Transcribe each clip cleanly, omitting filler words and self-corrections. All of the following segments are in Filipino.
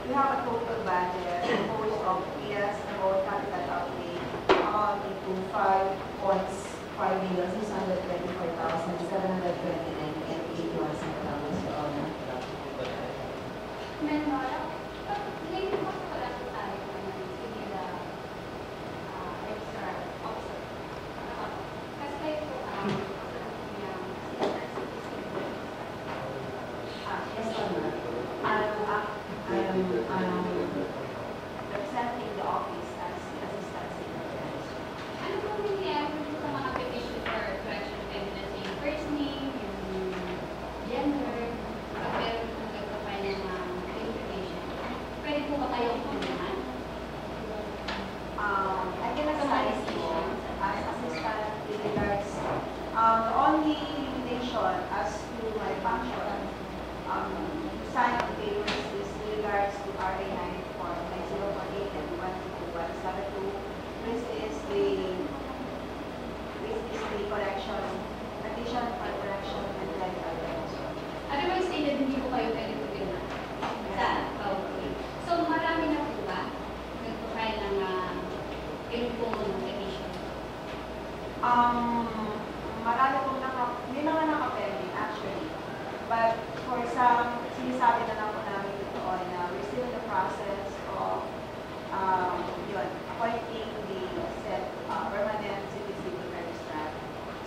we have a total budget composed of PS about capital outlay amounting to 5,624,729 and 81 centavos. Menora, late mo sa pala sa tayo ng sila extra officer. Kasi kayo po Yes, Honor. I am representing the office as Assistant Secretary. ano po nangyayari sa mga petition for correction of evidence yung first name, yung gender, kapag meron po nagpapile ng information? Pwede po ba kayong tulungan? I can assign you as assistant in regards, the only limitation as to my function, sign of papers is in regards to RA 94, 9018 and 12172. This is the correction, petition for correction and legal correction. Otherwise, stated hindi po kayo pwede tulungan. Okay. So, marami na po ba nagpapile ng inumpong ng petition? Marami pong hindi naman nakapending actually. But for some, sinasabi na lang po namin ito na we're still in the process of appointing the set permanent citizen registrar.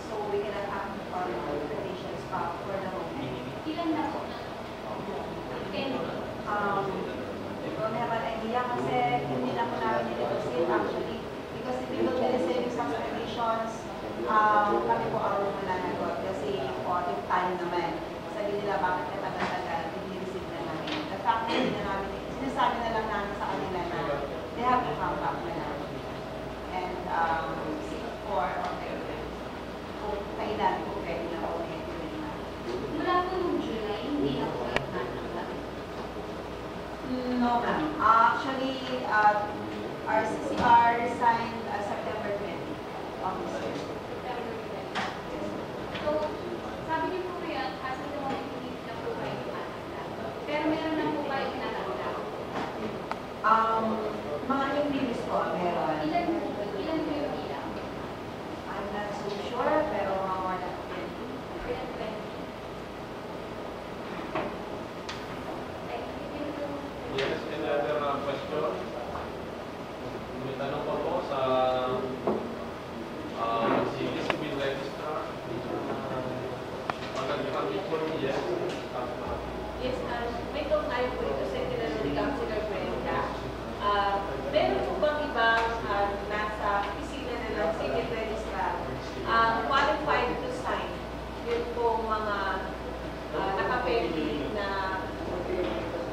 So we cannot act on the petitions for the moment. Ilan na po? Don't have an idea kasi hindi na po namin nililusin actually because if we will receive some petitions, kami po ang mananagot kasi po yung time naman. Sabi nila bakit katagal-tagal, hindi receive na namin. The fact na hindi na namin, sinasabi na lang namin sa kanila na they have to come back na namin. And seek for kung kailan po pwede na po na. Mula po noong July, hindi na po kayo natanggap. No, ma'am. Actually, our CCR signed September 20 of this year. So, sabi niyo po kaya, kasi ito mga hindi na po kayo natanggap. Pero meron na po kayo natanggap. Mga English po, meron. Ilan po yung ilang? I'm not so sure, pero mga more than 20. Ilan po yung Yes, any other question? May tanong pa po sa civil registrar. Pag-report, yes. Yes, may tayo po ito sa tinanong Councilor Brenda. Meron po bang ibang nasa opisina na ng civil registrar qualified to sign yun po mga nakapending na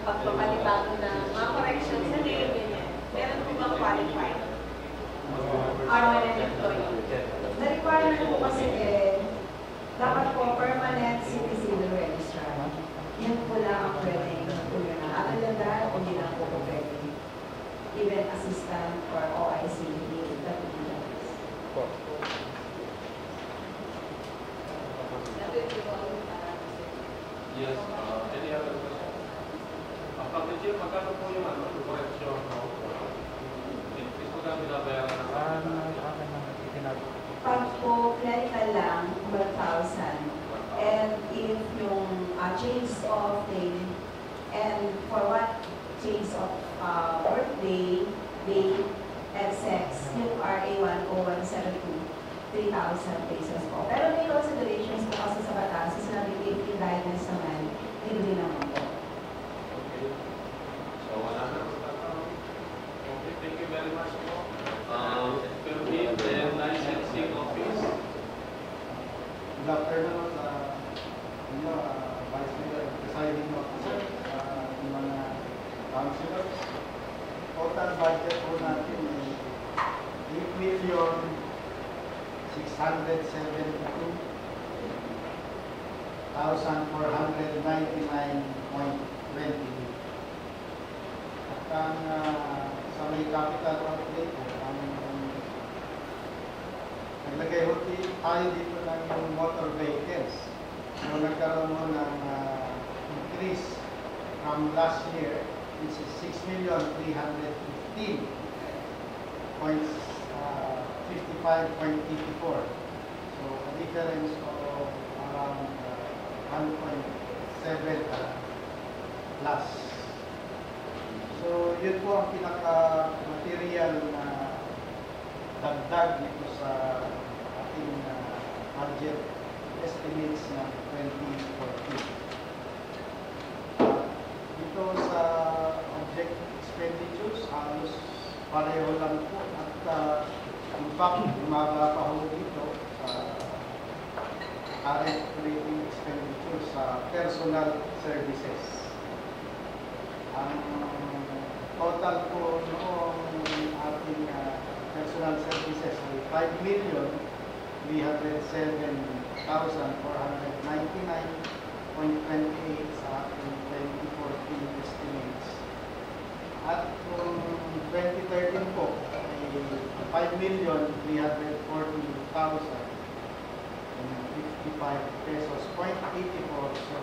pagpapalibago na mga corrections sa name ganyan. Meron po bang qualified? Permanent employee. The requirement po kasi dapat po permanent citizen registrar. Yan po lang ang pwedeng tulungan. Other than that, hindi lang po pwedeng even assistant or OIC in the Philippines. Yes, any other question? Kapag Chair, magkano po yung correction? Ito na binabayaran ng Pag po clerical lang, 12,000. And if yung change of name and for what change of birthday, date, and sex, yung RA 10172, 3,000 pesos po. Pero may considerations po kasi sa batas, sinabi 18 guidance naman, hindi naman po. Okay. So, wala na po tatanong. Okay, thank you very much po. Permit and licensing office. Good afternoon, Vice Mayor, Presiding Officer, yung mga councilors. Total budget po natin ay 8,672,499.20. At ang sa may capital outlay po, naglagay ho tayo dito ng yung motor vehicles. So nagkaroon mo ng increase from last year which is 6,315.55.84. So a difference of around 1.7 plus. So yun po ang pinaka-material na dagdag dito sa ating budget estimates na 2014. Dito sa object expenditures, halos pareho lang po at in fact, umaga pa ho dito sa current operating expenditures sa personal services. Ang total po noong ating personal services ay 5,307,499.28 sa ating 2014 estimates. At kung 2013 po ay 5,340,055 pesos, 0.84. So,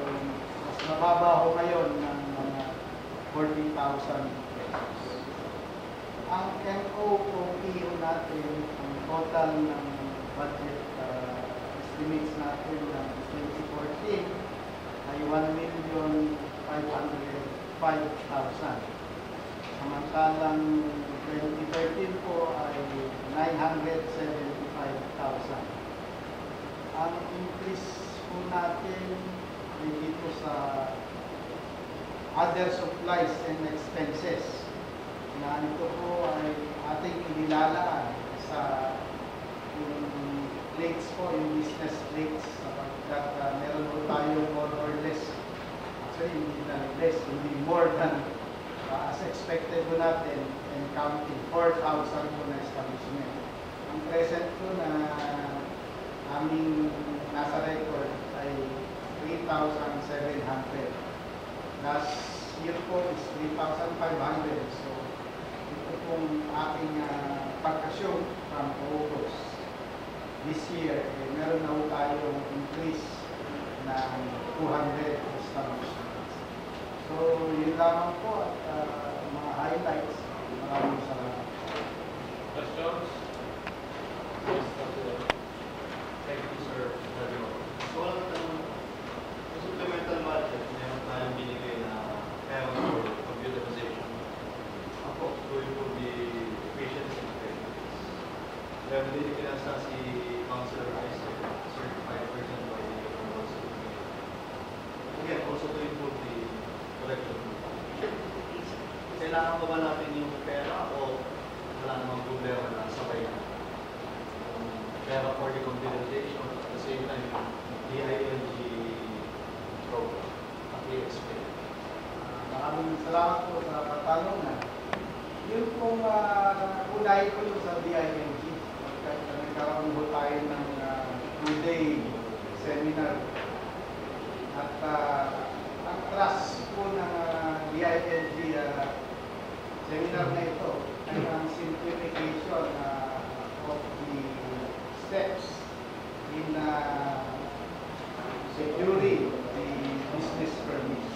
mas mababa ho ngayon ng mga 40,000 pesos. Ang MO kung iyo natin, ang total ng budget estimates natin ng 2014 ay 1,505,000. Samantalang 2013 po ay 975,000. Ang increase po natin ay dito sa other supplies and expenses na ito po ay ating inilalaan sa yung plates po, yung business plates sapagkat meron po tayo more or less, actually hindi na less, hindi more than as expected po natin and counting 4,000 po na establishment. Ang present po na aming nasa record ay 3,700. Last year po is 3,500. So, ito pong aking pag-assume from August. This year, meron na po tayong increase ng 200 establishments. So, yun lamang po at mga highlights. Maraming salamat. Questions? Thank you, sir. So, walang tanong, sa supplemental budget, meron tayong binigay na pera for computerization. Ako, so it will be efficiency improvements. Meron din pinasa si Councilor Isaac, certified person by the University. Again, also to improve the collection. Kailangan ba natin yung pera o wala namang problema na sabay na? Pera for the computerization at the same time, DILG program at EXP. Maraming salamat po sa katanungan. Yun pong unahin ko yung sa DILG. Nagkaroon po tayo ng 2-day seminar. At ang trust po ng DILG seminar na ito ay ang simplification of the steps in securing the business permits.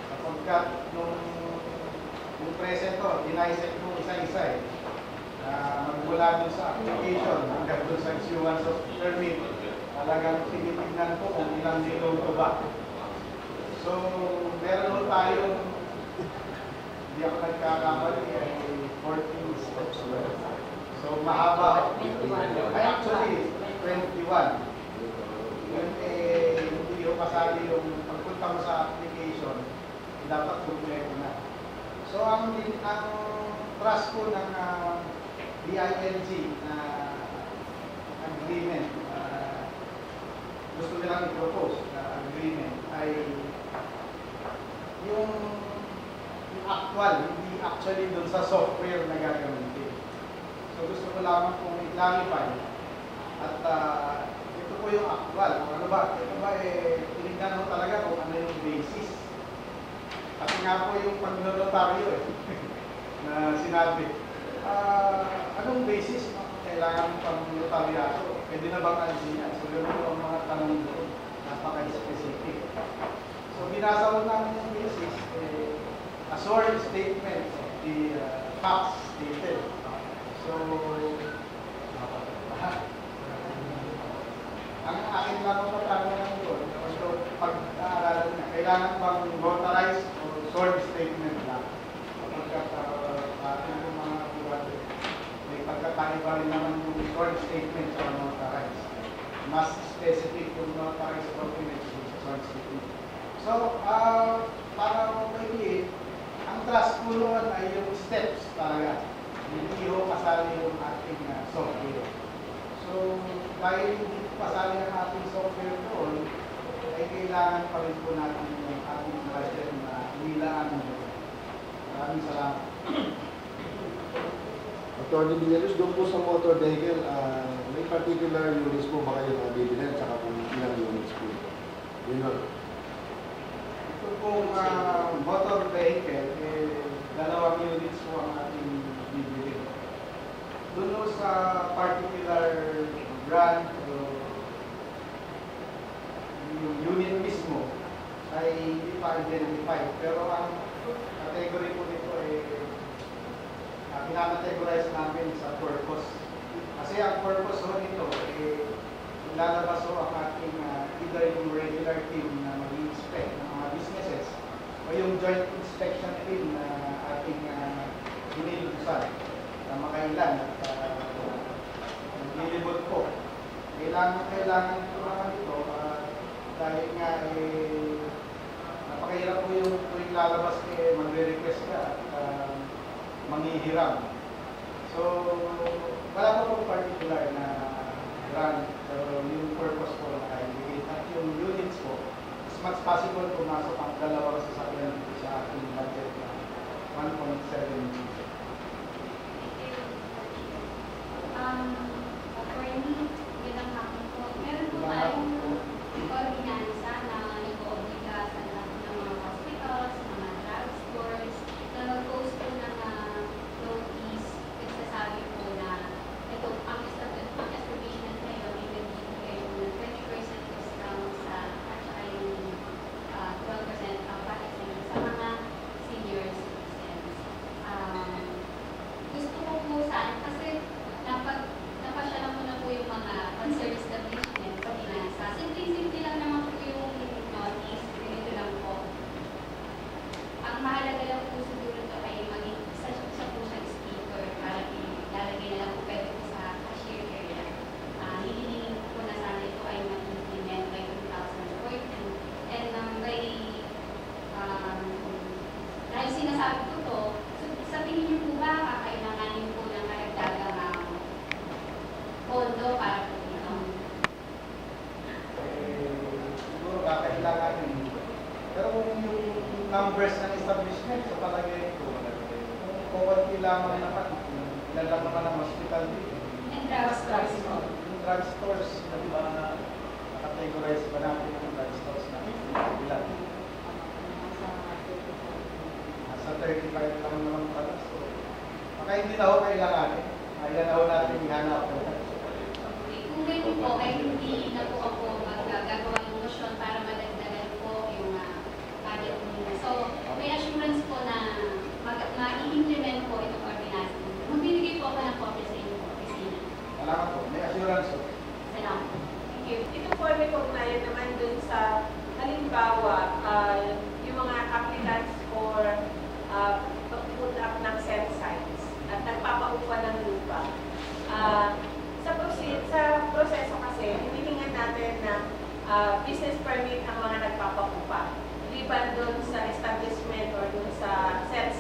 Kapagkat nung present to, dinaisect mo isa-isa magmula doon sa application hanggang doon sa issuance of permit, talagang tinitignan ko kung ilang niluto ba. So, meron mo tayong, hindi ako nagkakamali, ay 14 steps. So, mahaba. Ay, actually, 21. Yun hindi ko kasali yung pagpunta mo sa application, dapat kumpleto na. So, ang trust ko ng DILG na agreement, gusto nilang i-propose na agreement ay yung actual, hindi actually dun sa software na gagamitin. So gusto ko lamang kong i-clarify at ito po yung actual. Ano ba? Ito ba tinignan mo talaga kung ano yung basis. Kasi nga po yung pag-notaryo na sinabi, anong basis kailangan pang notaryaso? Pwede na bang alsiyan? So yun po ang mga tanong doon. Napaka-specific. So binasa ko namin yung basis, as sworn statement of the facts stated. So, ang akin lang ang patanong doon, so pag-aaralan niya, kailangan bang notarized o sworn statement lang? Kapag ating yung mga buwate, may pagkakaiba rin naman yung sworn statement o notarized. Mas specific yung notarized documents sa sworn statement. So, para mailiit, ang trust po noon ay yung steps talaga. Hindi ho kasali yung ating software. So, dahil hindi pasali ang ating software doon, ay kailangan pa rin po natin yung ating budget na nilaan doon. Maraming salamat. Attorney Villaluz, doon po sa motor vehicle, may particular units po ba kayo na bibilhin at saka kung ilang units po? Yun lang. Ito pong motor vehicle, dalawang units po ang ating bibili. Doon sa particular brand o yung unit mismo ay hindi pa identified. Pero ang category po nito ay pinakategorize namin sa purpose. Kasi ang purpose ho nito ay lalabas ho ang ating either yung regular team na mag-inspect ng mga businesses o yung joint inspection team na ating binilibusan na makailan at naglilibot po. Kailangan po naman ito dahil nga napakahirap po yung tuwing lalabas magre-request ka at manghihiram. So, wala po pong particular na brand pero yung purpose po na ibigay at yung units po as much possible pumasok ang dalawang sasakyan sa ating budget na 1.7 million. Attorney, bilang hapon po, meron po tayong ordinansa na nag-oobliga sa lahat ng mga hospitals, mga drugstores, na mag-post po ng notice, nagsasabi po na ito, ang establishment na ito, ibigay kayo ng 20% discount sa, at saka yung 12% ang packaging sa mga senior citizens. Gusto ko po saan, kasi napasya lang mo na po yung mga concerned establishment pati na sa simple lang naman po yung notice, ganito lang po. Ang mahalaga lang po siguro ito ay maging isa po siyang speaker para ilalagay na lang po pwede po sa cashier area. Hihilingin po na sana ito ay mag-implement by 2014 and dahil sinasabi ko to, sa tingin niyo po ba kakailanganin po ng karagdagang pondo para po dito? Siguro kakailangan yun. Pero kung yung numbers ng establishment sa palagay ko, kung konti lamang naman, ilan lang naman ang hospital dito. And drugstores po. Yung drugstores, di ba na-categorize ba natin yung drugstores na ilan? Nasa 35 lang naman pala. So, baka hindi na ako kailanganin. Ayan na ako natin ihanap. Kung ganyan po, ay hindi na po ako magagawa ng motion para madagdagan po yung budget nila. So, may assurance po na ma-i-implement po itong ordinance. Magbibigay po ako ng copy sa inyong opisina. Salamat po. May assurance po. Salamat. Thank you. Ito po ay may kaugnayan naman dun sa halimbawa, yung mga applicants for pag-put up ng cell sites at nagpapaupa ng lupa. Sa proseso kasi, hinihingan natin na business permit ang mga nagpapaupa. Liban doon sa establishment or doon sa cell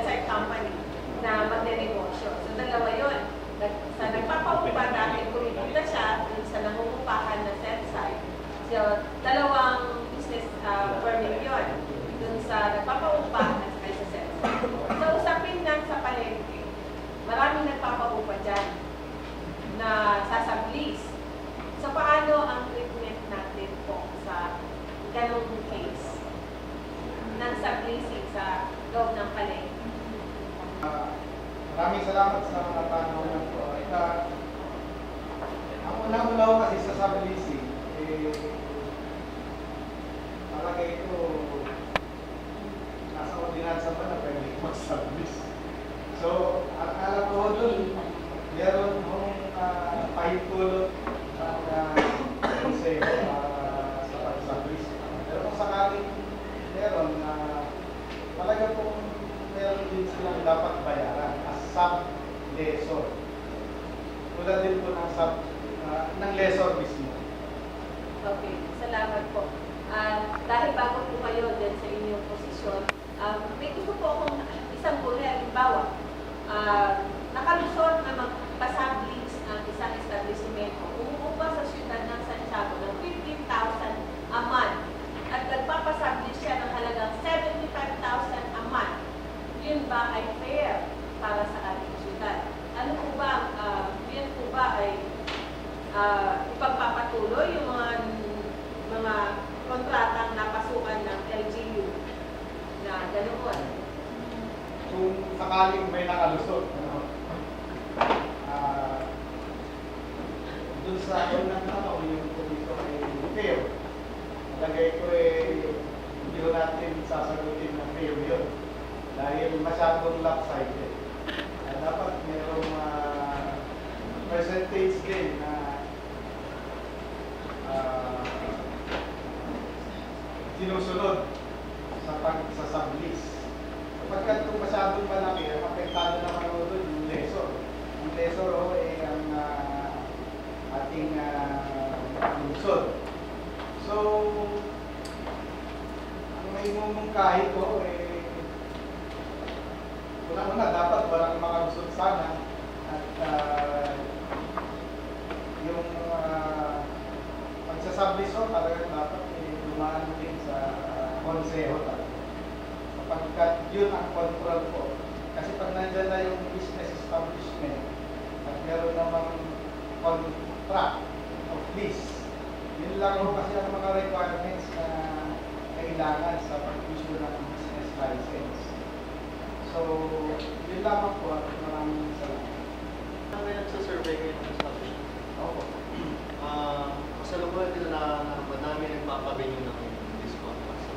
site company na magde-negosyo. So, dalawa yun. Sa nagpapaupa dahil kumikita siya doon sa nangungupahan na cell site. So, dalawang business permit yun. Doon sa nagpapaupa at sa cell site. So, usapin lang sa palengke. Maraming nagpapaupa dyan na sasablis. So, paano ang treatment natin po sa ganong case ng subleasing sa loob ng palengke? Maraming salamat sa mga tanong po. Ang unang-una ko kasi sa subleasing, palagay ito nasa ordinary talaga pong meron din silang dapat bayaran as sub-lessor. Tulad din po ng ng lessor mismo. Okay, salamat po. Dahil bago po kayo din sa inyong posisyon, may gusto po akong isang bully, halimbawa, nakalusot na magpasablings ang isang establishmento. Umuupa sa siyudad ng Santiago ng 15,000 a month at nagpapasablings siya ng halagang 75,000 a month. Yun ba ay fair para sa ating siyudad? Ano po ba, yun po ba ay ipagpapatuloy yung mga kontratang napasukan ng LGU na ganoon? Kung sakaling may nakalusot, dun sa unang tanong, yung kung ito ay fair, malagay ko hindi ko natin sasagutin na fair yun. Dahil masyadong lopsided. Dapat mayroong percentage din na sinusunod sa sublease. Kapagkat kung masyadong malaki, ang apektado naman doon yung lessor. Ang lessor ang ating lungsod. So, ang may mumungkahi ko una-una dapat walang makalusot sana at yung pagsasublease talagang dapat dumaan din sa konseho talaga. Sapagkat yun ang control ko. Kasi pag nandyan na yung business establishment at meron namang contract of lease, yun lang kasi ang mga requirements na kailangan sa pag-issue ng business license. So, yun lamang po at maraming salamat. Ano may nagsasurvey kayo ng establishment? Opo. Kasalukuyan din na madami nagpapabenyo ng discount pa sa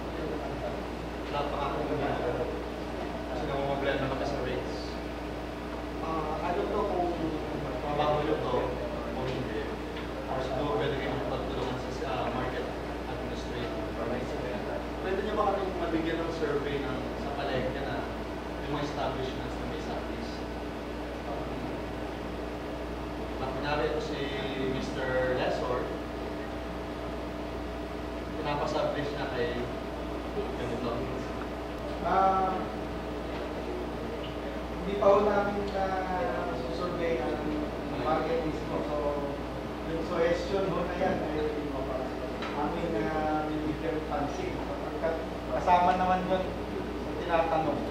napakakong na kasi namamablend na kami sa rates. Ano to kung mabagulo to o hindi? Or siguro pwede kayo magpagtulungan sa market administrator. Pwede nyo ba kami mabigyan ng survey sa palengke na yung mga establishments na may sublease? Kunyari ito si Mr. Lessor, pinapasublease na kay ganito. Hindi pa ho namin susurvey ang market mismo. So, yung suggestion ho na yan ay aming bibigyan pansin. Sapagkat kasama naman yun sa tinatanong.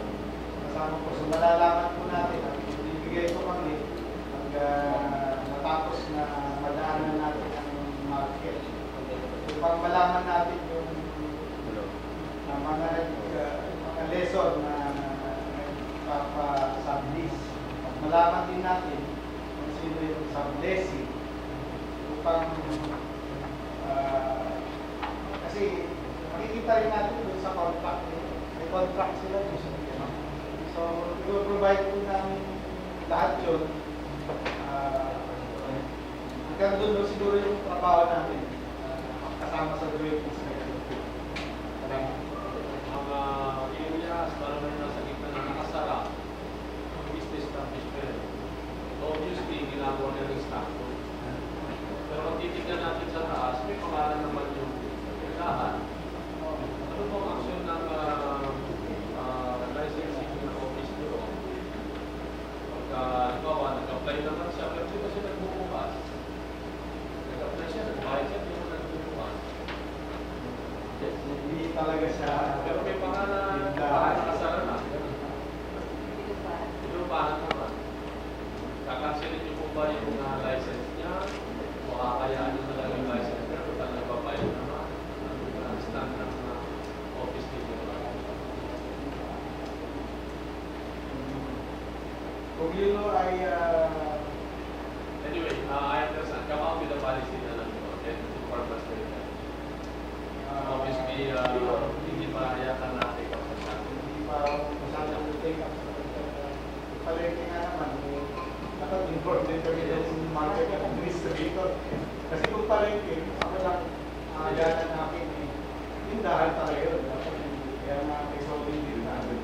Kasama po. So, malalaman po natin at bibigay ko kami matapos na madaanan natin ang market. Upang malaman natin yung mga lesson na nagpapa-sublease. At malaman din natin kung sino yung subleasing upang kasi makikita rin natin doon sa contract. May contract sila doon. So, i-provide po namin lahat yun. Hanggang doon siguro yung trabaho namin kasama sa drawing inspection. Ang areas para may nasa gitna na nakasara ang business establishment. Obviously, ginagawa nila yung stock. Pero kung titignan natin sa taas, may pangalan naman yung tindahan. Ano pong aksyon ng licensing ng office bureau? Pagka, nag-apply naman siya, pero hindi kasi nagbubukas. Nag-apply siya, nag-apply siya, hindi mo nagbubukas. Hindi talaga siya. Pero may pangalan nakasara na. Inupahan naman. Kakansilin niyo po ba yung license niya? O kakayaan niyo talaga yung license niya? Kung saan nagpapayan naman? Ang standard na office dito. Kung yun ay Anyway, I understand. Come out with a policy na lang ito. Okay? For us to obviously, hindi pa yata natin hindi pa masyadong take up. Palengke nga naman, dapat inform din kami ng market administrator. Kasi kung palengke, ako lang agalan namin tindahan talaga yun. Kaya nga may solving din namin.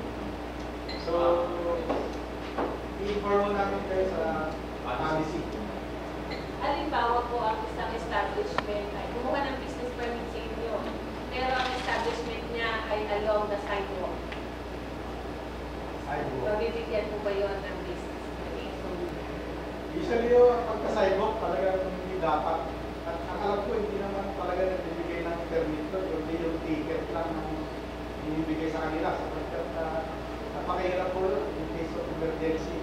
kayong na sidewalk? Sidewalk. Mabibigyan po ba yun ng business permit? So, Usually yung pagka-sidewalk talaga hindi dapat. At ang alam ko, hindi naman talaga nagbibigay ng permit doon, kundi yung ticket lang ang binibigay sa kanila. Sapagkat napakahirap po yun, in case of emergency,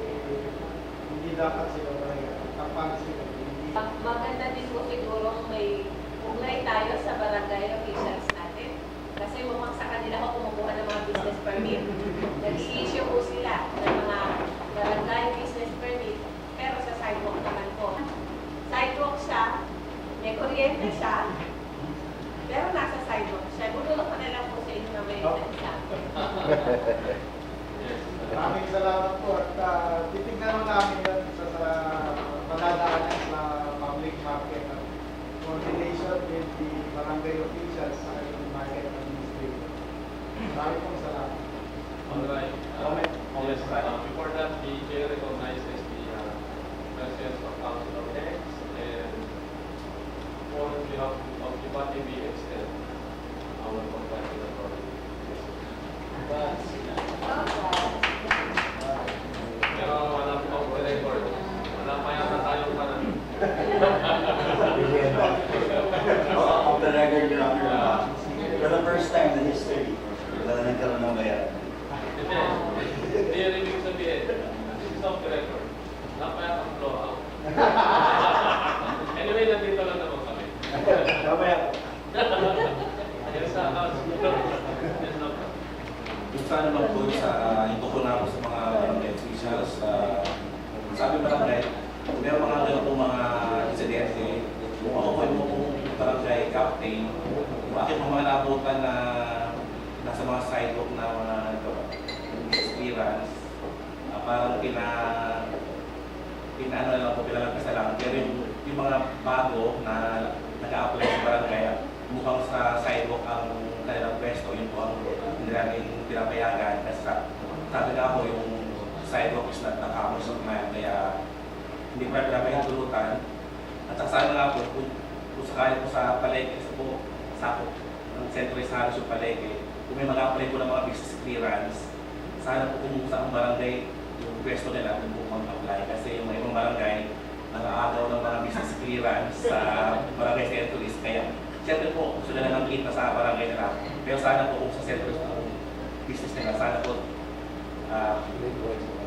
hindi dapat sila talaga. Tapang sila. Hindi. maganda din po siguro may ugnay tayo sa barangay officials natin. Kasi mukhang sa kanila ko kumukuha ng mga business permit. Nag-i-issue po sila ng mga barangay business permit, pero sa sidewalk naman po. Sidewalk siya, may kuryente siya, pero nasa sidewalk siya. Gululok ko na lang po sa inyo na may isa. Maraming salamat po at titignan mo namin yan sa madadaanan sa public market at coordination with the barangay officials sa yung market administrator. Maraming pong salamat. Alright. Comment. Yes, before that, the chair recognizes the presence of Councilor X and on behalf of the body we extend our congratulatory message. Pero wala pa ako record. Wala pa yata tayong parang. Off the record, Your Honor. For the first time in history, wala na nagkaroon ng bayaran. Hindi yun ibig sabihin. This is off the record. Wala pa yata ang blowout. Anyway, nandito lang naman kami. Mamaya. Yes, yes, no. Yung sana naman po yung tukol na ako sa mga barangay officials, sabi barangay, meron mga ganun po mga insidente. Kung ako po yung barangay captain, yung aking mga nabutan na nasa mga sidewalk na mga experience, parang pinaano na lang po, pinalagpasa lang. Pero yung mga bago na nag-a-apply sa barangay, mukhang sa sidewalk ang kanilang pwesto, yun po ang nilang pinapayagan. Kasi sabi nga po yung sidewalk is not hours of man, kaya hindi pa pinapahintulutan. At sana nga po, kung sakali po sa palengke, po sakop ng sentro is halos yung palengke, kung may mag-apply po ng mga business clearance, sana po kung sa barangay yung pwesto nila kung po mag-apply. Kasi yung mga ibang barangay, nag-aagaw ng mga business clearance sa barangay sentro is kaya siyempre po, gusto nila ng kita sa barangay nila. Pero sana po kung sa sentro ng business nila, sana po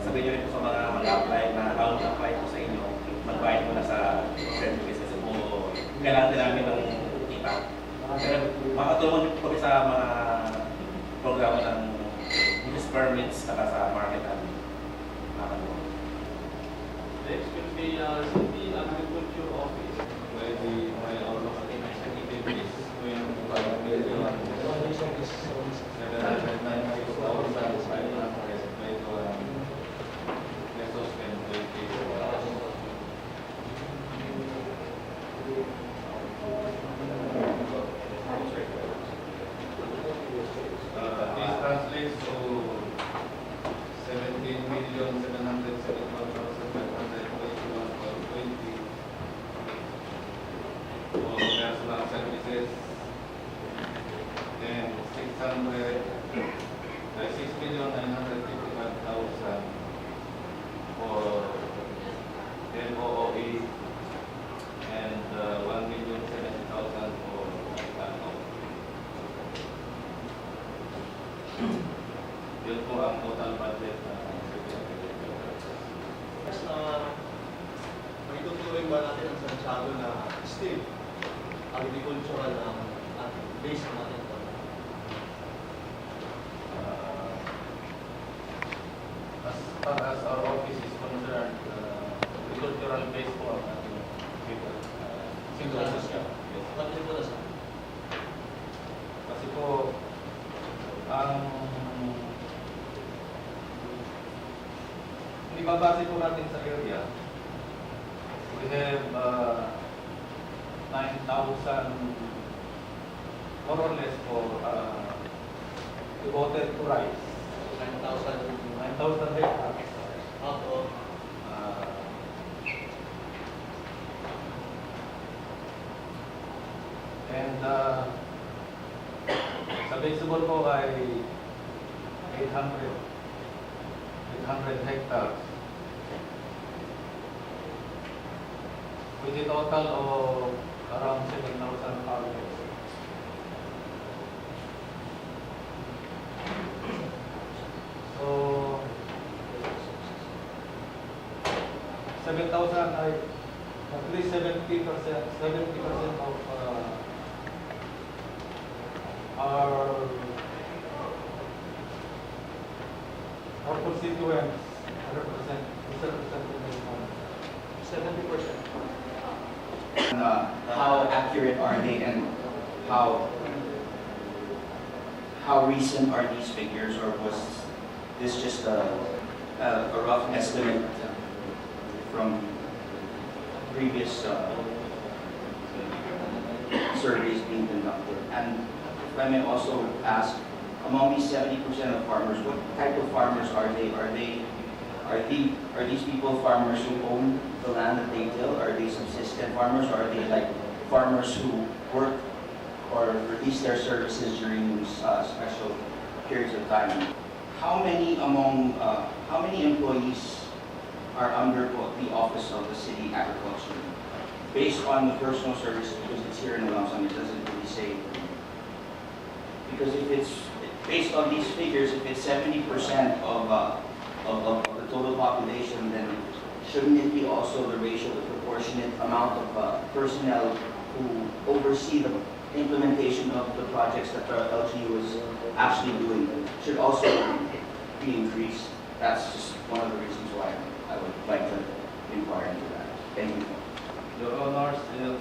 sabihin nyo rin po sa mga mag-apply na how apply po sa inyo, mag-bayad mo na sa sentro business po. Kailangan din namin ng kita. Pero makatulong nyo po kami sa mga programa ng business permits at sa market namin. Next will be City Agriculture Office. Where my executive is going to provide This translates to 17,771,521.20 for personal services and 6,955,000 for MOOE and 1,070,000 for platform. Yun po ang total budget na may tutuloy ba natin ang Santiago na still agricultural ang base natin ito? as far as our office is concerned, agricultural base po ang ating Sigurados ka? Yes. Ba't ito na sa? Kasi po, ang ibabase po natin sa area, we have 9,000 more or less for devoted to rice. 9,000 hectares. Ako, And sa Available po ay 800 hectares. With a total of around 7,000 farmers. So, 7,000 ay at least 70% of our constituents is represented by farmers. 70%. How accurate are they, and how recent are these figures, or was this just a rough estimate from previous surveys being conducted? And if I may also ask, among these 70% of farmers, what type of farmers are they? Are these people farmers who own the land that they till? Are they subsistent farmers? Or are they like farmers who work or release their services during special periods of time? How many employees are under the office of the city agriculture? Based on the personal services, because it's here in the lump sum, it doesn't really say. Because if it's based on these figures, if it's 70% of the total population, then shouldn't it be also the ratio, the proportionate amount of personnel who oversee the implementation of the projects that the LGU is actually doing should also be increased? That's just one of the reasons why I would like to inquire into that. Thank you. Your Honors, if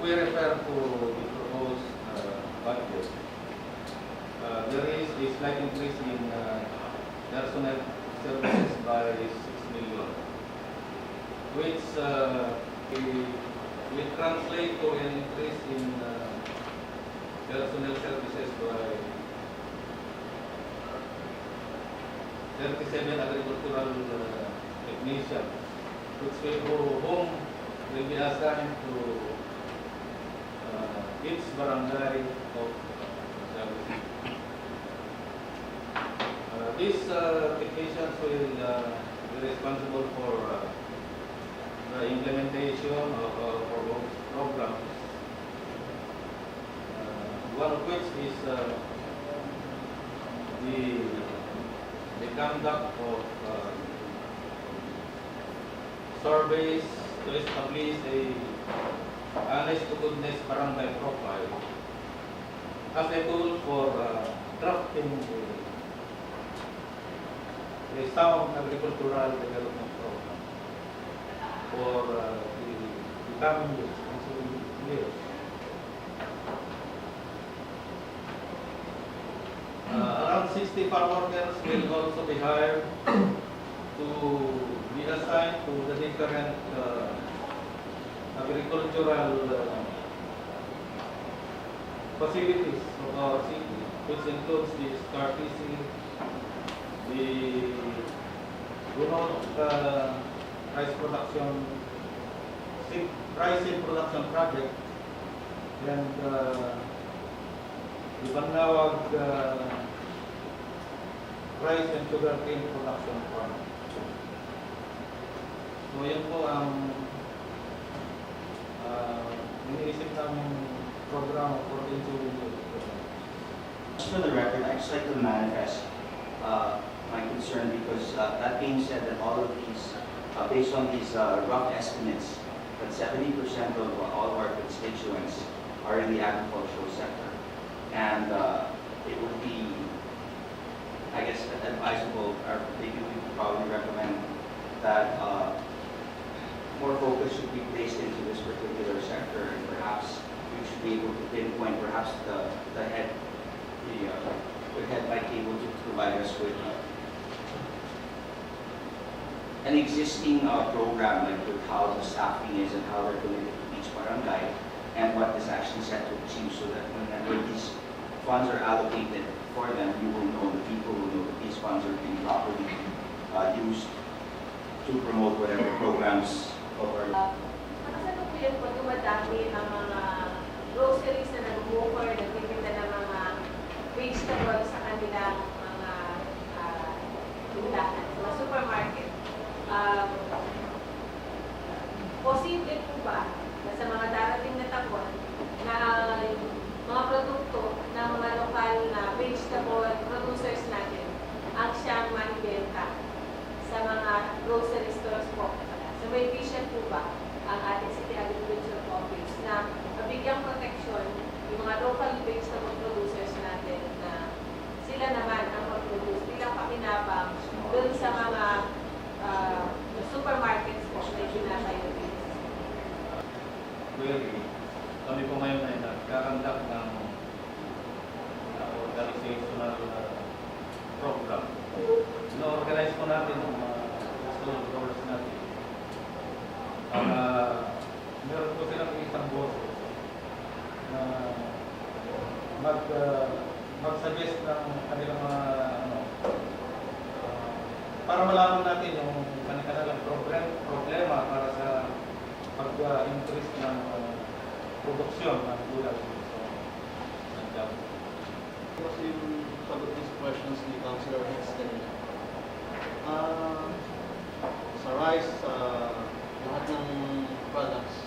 we refer to the proposed budget, there is a slight increase in personnel services by 6 million, which will translate to an increase in personnel services by 37 agricultural technicians, whom will be assigned to each barangay of services. These technicians will be responsible for the implementation of programs, one of which is the conduct of surveys to establish a honest to goodness barangay profile as a tool for drafting a sound agricultural development program for the coming years. Around 60 farm workers will also be hired to be assigned to the different agricultural facilities of our city, which includes the SCARTC, the Gunot rice seed production project, and the Banawag rice and sugar cane production farm. So yan po ang iniisip namin program for NGO. Just for the record, I'd just like to manifest my concern, because that being said, that all of these, based on these rough estimates, that 70% of all of our constituents are in the agricultural sector. And it would be, I guess, advisable, or maybe we would probably recommend that more focus should be placed into this particular sector, and perhaps we should be able to pinpoint perhaps the head might be able to provide us with an existing program, like with how the staffing is and how they're committed to each barangay, and what is actually set to achieve, so that whenever these funds are allocated for them, you will know, the people will know that these funds are being properly used to promote whatever programs of our Nakasalukuyan po dumadami ang mga groceries na nag-offer, nagtitinda ng mga vegetable sa kanilang mga tindahan, sa mga supermarket. Posible po ba na sa mga darating na taon na mga produkto ng mga lokal na vegetable producers natin ang siyang maibenta sa mga grocery stores po? So may vision po ba ang ating City Agriculture Office na mabigyang proteksyon yung mga local vegetable producers natin na sila naman ang mag-produce bilang pakinabang dun sa mga supermarkets po na itinatayo din? Clearly, kami po ngayon ay nagkakandak ng organizational program. Na-organize po natin ang mga stores natin. Meron po silang isang boses na mag-suggest ng kanilang mga para malaman natin yung kanilang problema para sa pag-increase ng produksyon ng gulay sa Santiago. Kasi yung sagot these questions ni Councilor Hicks kanina. Sa rice, lahat ng products,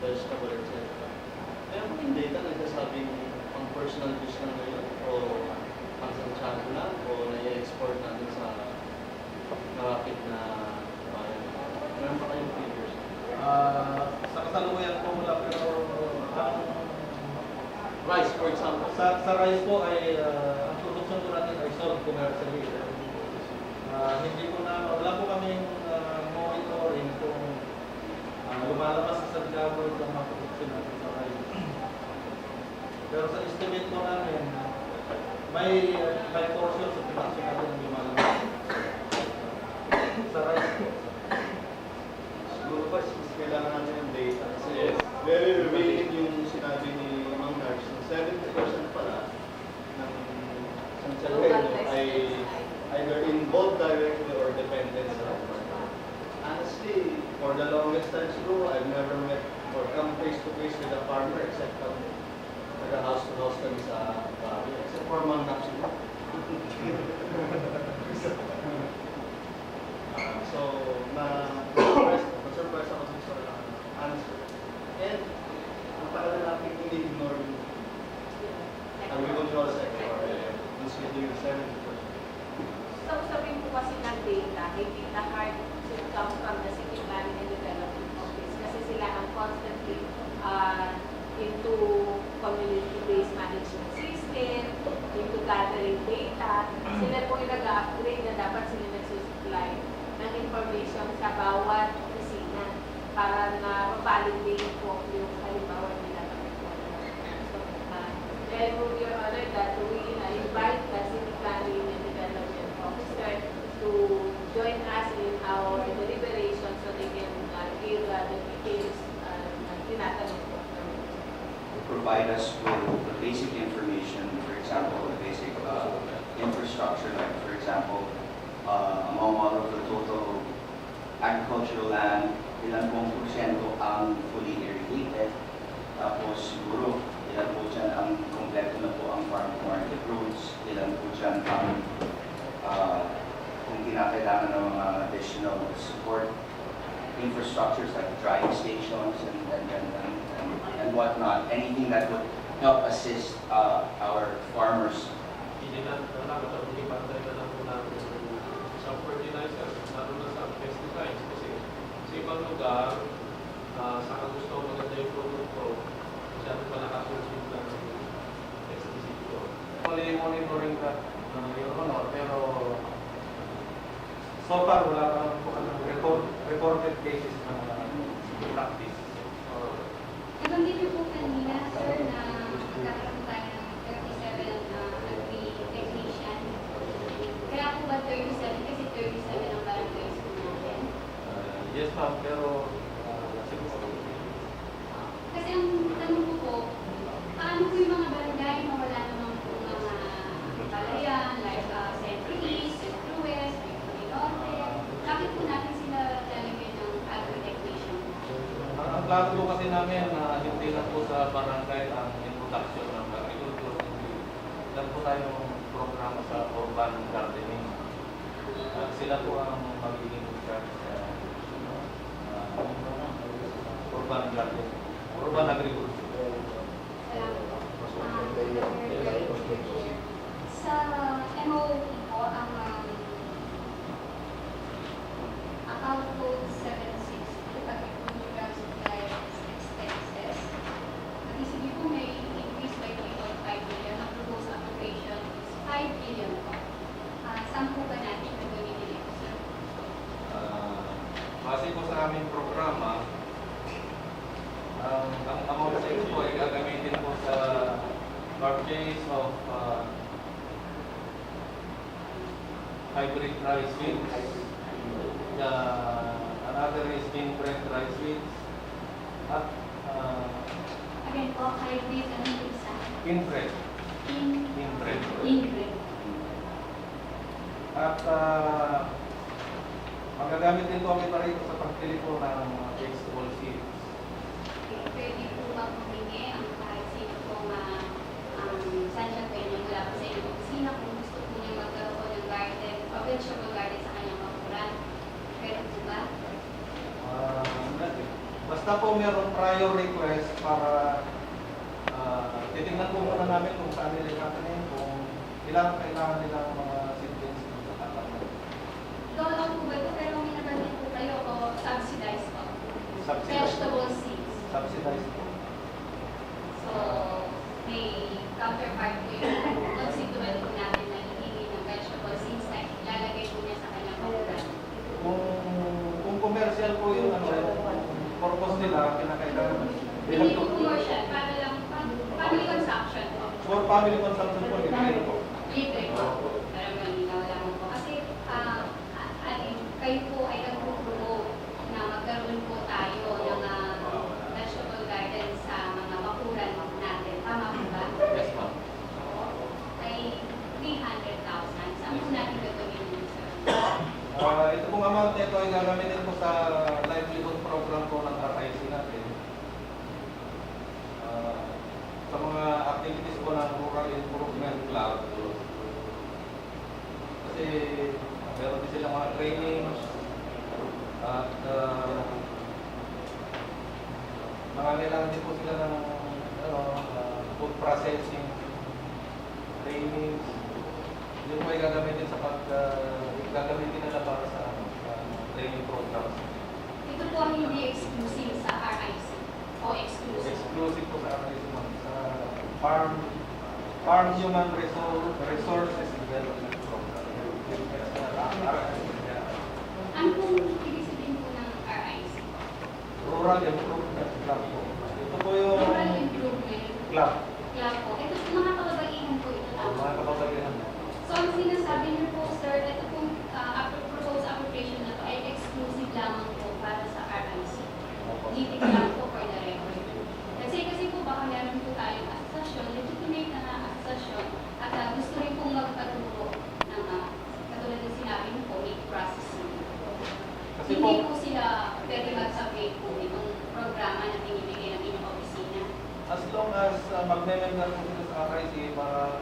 vegetable, etc. Meron po yung data na nagsasabing pang personal use lang ngayon o pang Santiago lang o na-export natin sa market na bayan. Meron pa kayong figures? Sa kasalukuyan po mula pero ang Rice, for example. sa rice po ay ang produksyon po natin ay sold commercially. Hindi po wala po kaming monitoring kung lumalabas sa Santiago itong mga produksyon natin sa rice. Pero sa estimate po namin, may portion sa produksyon natin ang lumalabas sa rice po. Siguro pa, kailangan natin ng data. Kasi very revealing yung sinabi ni Mang Narch na 70% pala ng Santiago ay either involved directly or dependent sa market. Honestly, for the longest time siguro, I've never met or come face to face with a farmer except house to house kami sa bahay. Except for Mang Narch siguro. So, na-surprise ako dun sa answer. And, ang tagal na natin ini-ignore yung agricultural sector, considering 70%. So, sabihin po kasi ng data, hindi na hard to come from the City Planning and Development Office kasi sila ang constantly into community-based management system, into gathering data. Sila po yung nag-upgrade na dapat sila nagsusupply ng information sa bawat opisina para na ma-validate po yung halimbawa nila ng report. Then, Your Honor, that we invite the City Planning and Development Officer to join us in our deliberation so they can give the details na tinatanong po. Provide us with the basic information, for example, the basic infrastructure, like for example, among all of the total agricultural land, ilan pong porsyento ang fully irrigated, tapos siguro ilan po dyan ang kompleto na po ang farm to market roads, ilan po dyan ang kung kinakailangan ng mga additional support infrastructures like drying stations and whatnot, anything that would help assist our farmers. Hindi na ipantay na lang po natin sa fertilizer, lalo na sa pesticides kasi sa ibang lugar, sa gusto maganda yung produkto, masyado pa nakakonsume lang ng pesticide ko. Monitoring that, Your Honor, pero so far wala pa po reported cases ng practice. Nabanggit niyo po kanina, sir, na magkakaroon tayo ng 37 agri-technician. Kaya po ba 37? Kasi 37 ang barangays po natin. Yes ma'am, pero Kasi ang tanong ko po, paano po yung mga barangay na wala naman po mga palayan, like Centro East, Centro West, Centro Norte? Bakit po natin sila lalagyan ng agri-technician? ang plano po kasi namin na hindi lang po sa barangay ang introduction ng agriculture. Lang po po tayo ng programa sa urban gardening. Sila po ang magiging charge sa urban gardening, urban agriculture. Salamat po. Sa MOE po, ang account code 76, agricultural supplies expenses. Naisipin po may increase by 3.5 billion. Ang proposed appropriation is 5 billion po. Saan po ba natin gagamitin ito, sir? Base po sa aming programa, ang amount sa ito po ay gagamitin po sa purchase of hybrid rice seeds. Another is inbred rice seeds. At Again po, hybrid, ano yung isa? inbred. Inbred. Inbred. At magagamit din po kami pa rito sa pagpili po ng vegetable seeds. Pwede po ba humingi ang kahit sino po saan siya pwede mula po sa inyong opisina kung gusto po niya magkaroon ng garden o vegetable garden sa kanyang bakuran? Pwede po ba? Basta po meron prior request para titingnan po muna namin kung saan nila natin kung ilang kailangan nilang mga seedlings sa tatanong. Dole out po ba ito pero may nabanit po kayo o subsidized po? Vegetable seeds. Subsidized po. So, may counterpart po yung constituent po natin na hihingi ng vegetable seeds na ilalagay po niya sa kanyang bakuran. Kung commercial po yung purpose nila, kinakailangan. Hindi po commercial, para lang family consumption po. For family consumption po, libre po. Libre po. Pero malinaw lang po. Kasi kayo po ay nagpupromote na magkaroon po tayo ng vegetable garden sa mga bakuran natin. Tama po ba? Yes, ma'am. Ay 300,000. Saan po natin gagawin yun, sir? Ito pong amount nito ay gagamitin po sa livelihood program po ng RIC natin. Sa mga activities po ng Rural Improvement Club. Kasi meron din silang mga trainings at nangangailangan din po sila ng food processing trainings. Yung po ay gagamitin sa gagamitin nila para sa training programs. Ito po ang hindi exclusive sa RIC o exclusive. Exclusive po sa RIC, sa Farm Human Resources Development Program. Ano pong ibig sabihin po ng RIC? Rural Improvement Club po. Ito po yung Rural Improvement club. Club po. Ito po mga kababaihan po ito. Mga kapabagyan. So, ang sinasabi niyo po, sir, ito pong proposed application na ito ay exclusive lamang po para sa RIC. Litig lang po for the record. Kasi po baka meron po tayong asosasyon, legitimate na asosasyon, at gusto rin pong magpaturo ng katulad ng sinabi niyo po, meat processing. Kasi Hindi po, po sila pwede mag-submit po itong programa na binibigay ng inyong opisina. as long as magme-member po sila sa RIC, para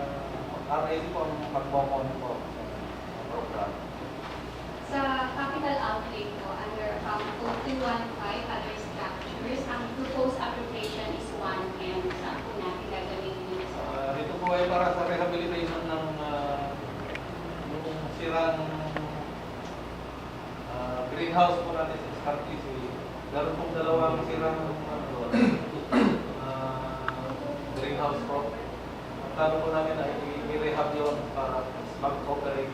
RIC po ang magmomonitor sa program. Sa capital outlay po, under account code 215 other structures, ang proposed appropriation is 1M. Saan po natin gagawin yun? Ito po ay para sa rehabilitation ng yung sirang greenhouse po natin sa SRTC. Meron pong dalawang sirang greenhouse po. Ang plano po namin ay i-rehab yun para mag-operate.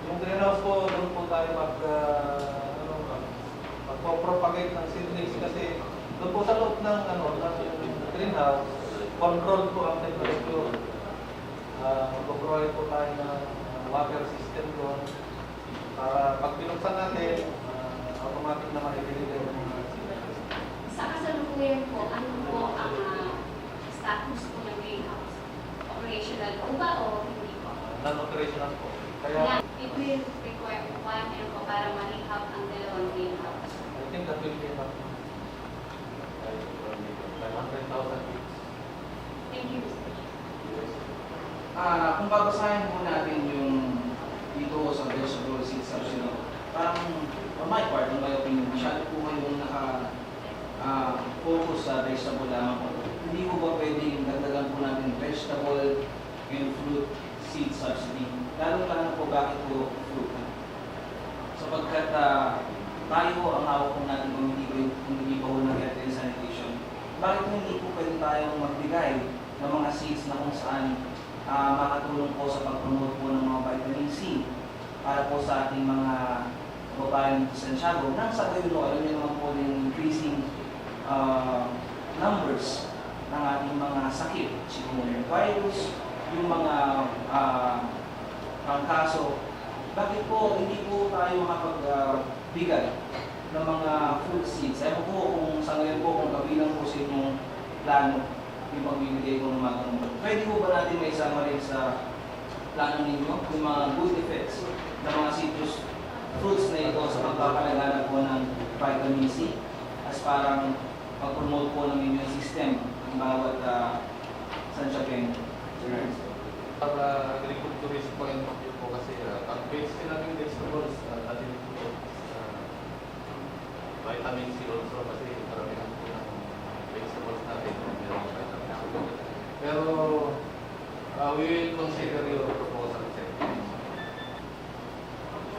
Yung greenhouse po, doon po tayo magpo-propagate ng seedlings kasi doon po sa loob ng ng greenhouse, control po ang temperature. Mag-provide po tayo ng water system doon para pag binuksan natin, automatic naman i-deliver yung mga seedlings. Sa kasalukuyan po, ano po ang status po ng greenhouse? Operational po ba o hindi po? Non-operational po. Kaya, Kaya, it will require 1M po para ma-rehab ang dalawang greenhouse. I think that will be enough. 500,000 each. Thank you, Mr. Chair. kung babasahin po natin yung dito sa vegetable seed subsidy, parang on my part, on my opinion, masyado po kayong focus sa vegetable lamang po. Hindi po ba pwedeng dagdagan po natin vegetable and fruit seed subsidy? Lalo po bakit po fruit? Sapagkat tayo ang hawak po natin kung hindi pa po ng health and sanitation. Bakit hindi po pwede tayong magbigay ng mga seeds na kung saan makatulong po sa pag-promote po ng mga vitamin C para po sa ating mga kababayan sa Santiago. Nang sa gayon po, alam niyo naman po yung increasing numbers ng ating mga sakit, chikungunya virus, yung mga kaso. Bakit po hindi po tayo makapagbigay ng mga fruit seeds? Ewan po kung sa ngayon po, kung kabilang po sa inyong plano yung pagbibigay ko ng mga ganun. Pwede po ba natin may isama rin sa plano ninyo yung mga good effects ng mga citrus fruits na ito sa pagpapalaganap po ng vitamin C as parang pag-promote po ng immune system ng bawat Santiagueño? Para agriculturist point of view po kasi ang base natin vegetables natin po vitamin C also kasi karamihan po ng vegetables natin mayroong vitamin C. Pero we will consider your proposal, sir.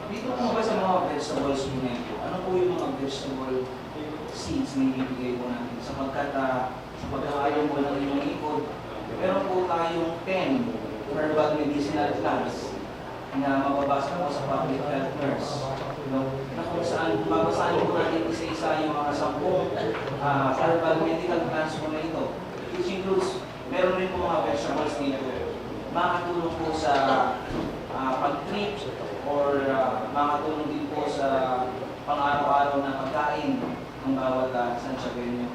Dito po ba sa mga vegetables mo na ito, ano po yung mga vegetable seeds na ibibigay po natin? Sapagkat sa pagkakaroon po ng inyong ikot, meron po tayong 10 herbal medicinal plants na mababasa po sa public health nurse. Na kung saan mabasahin po natin isa-isa yung mga 10 herbal medical plants po na ito, which includes, meron rin po mga vegetables dito. Makatulong po sa pag-treat or makatulong din po sa pang-araw-araw na pagkain ng bawat Santiagueño.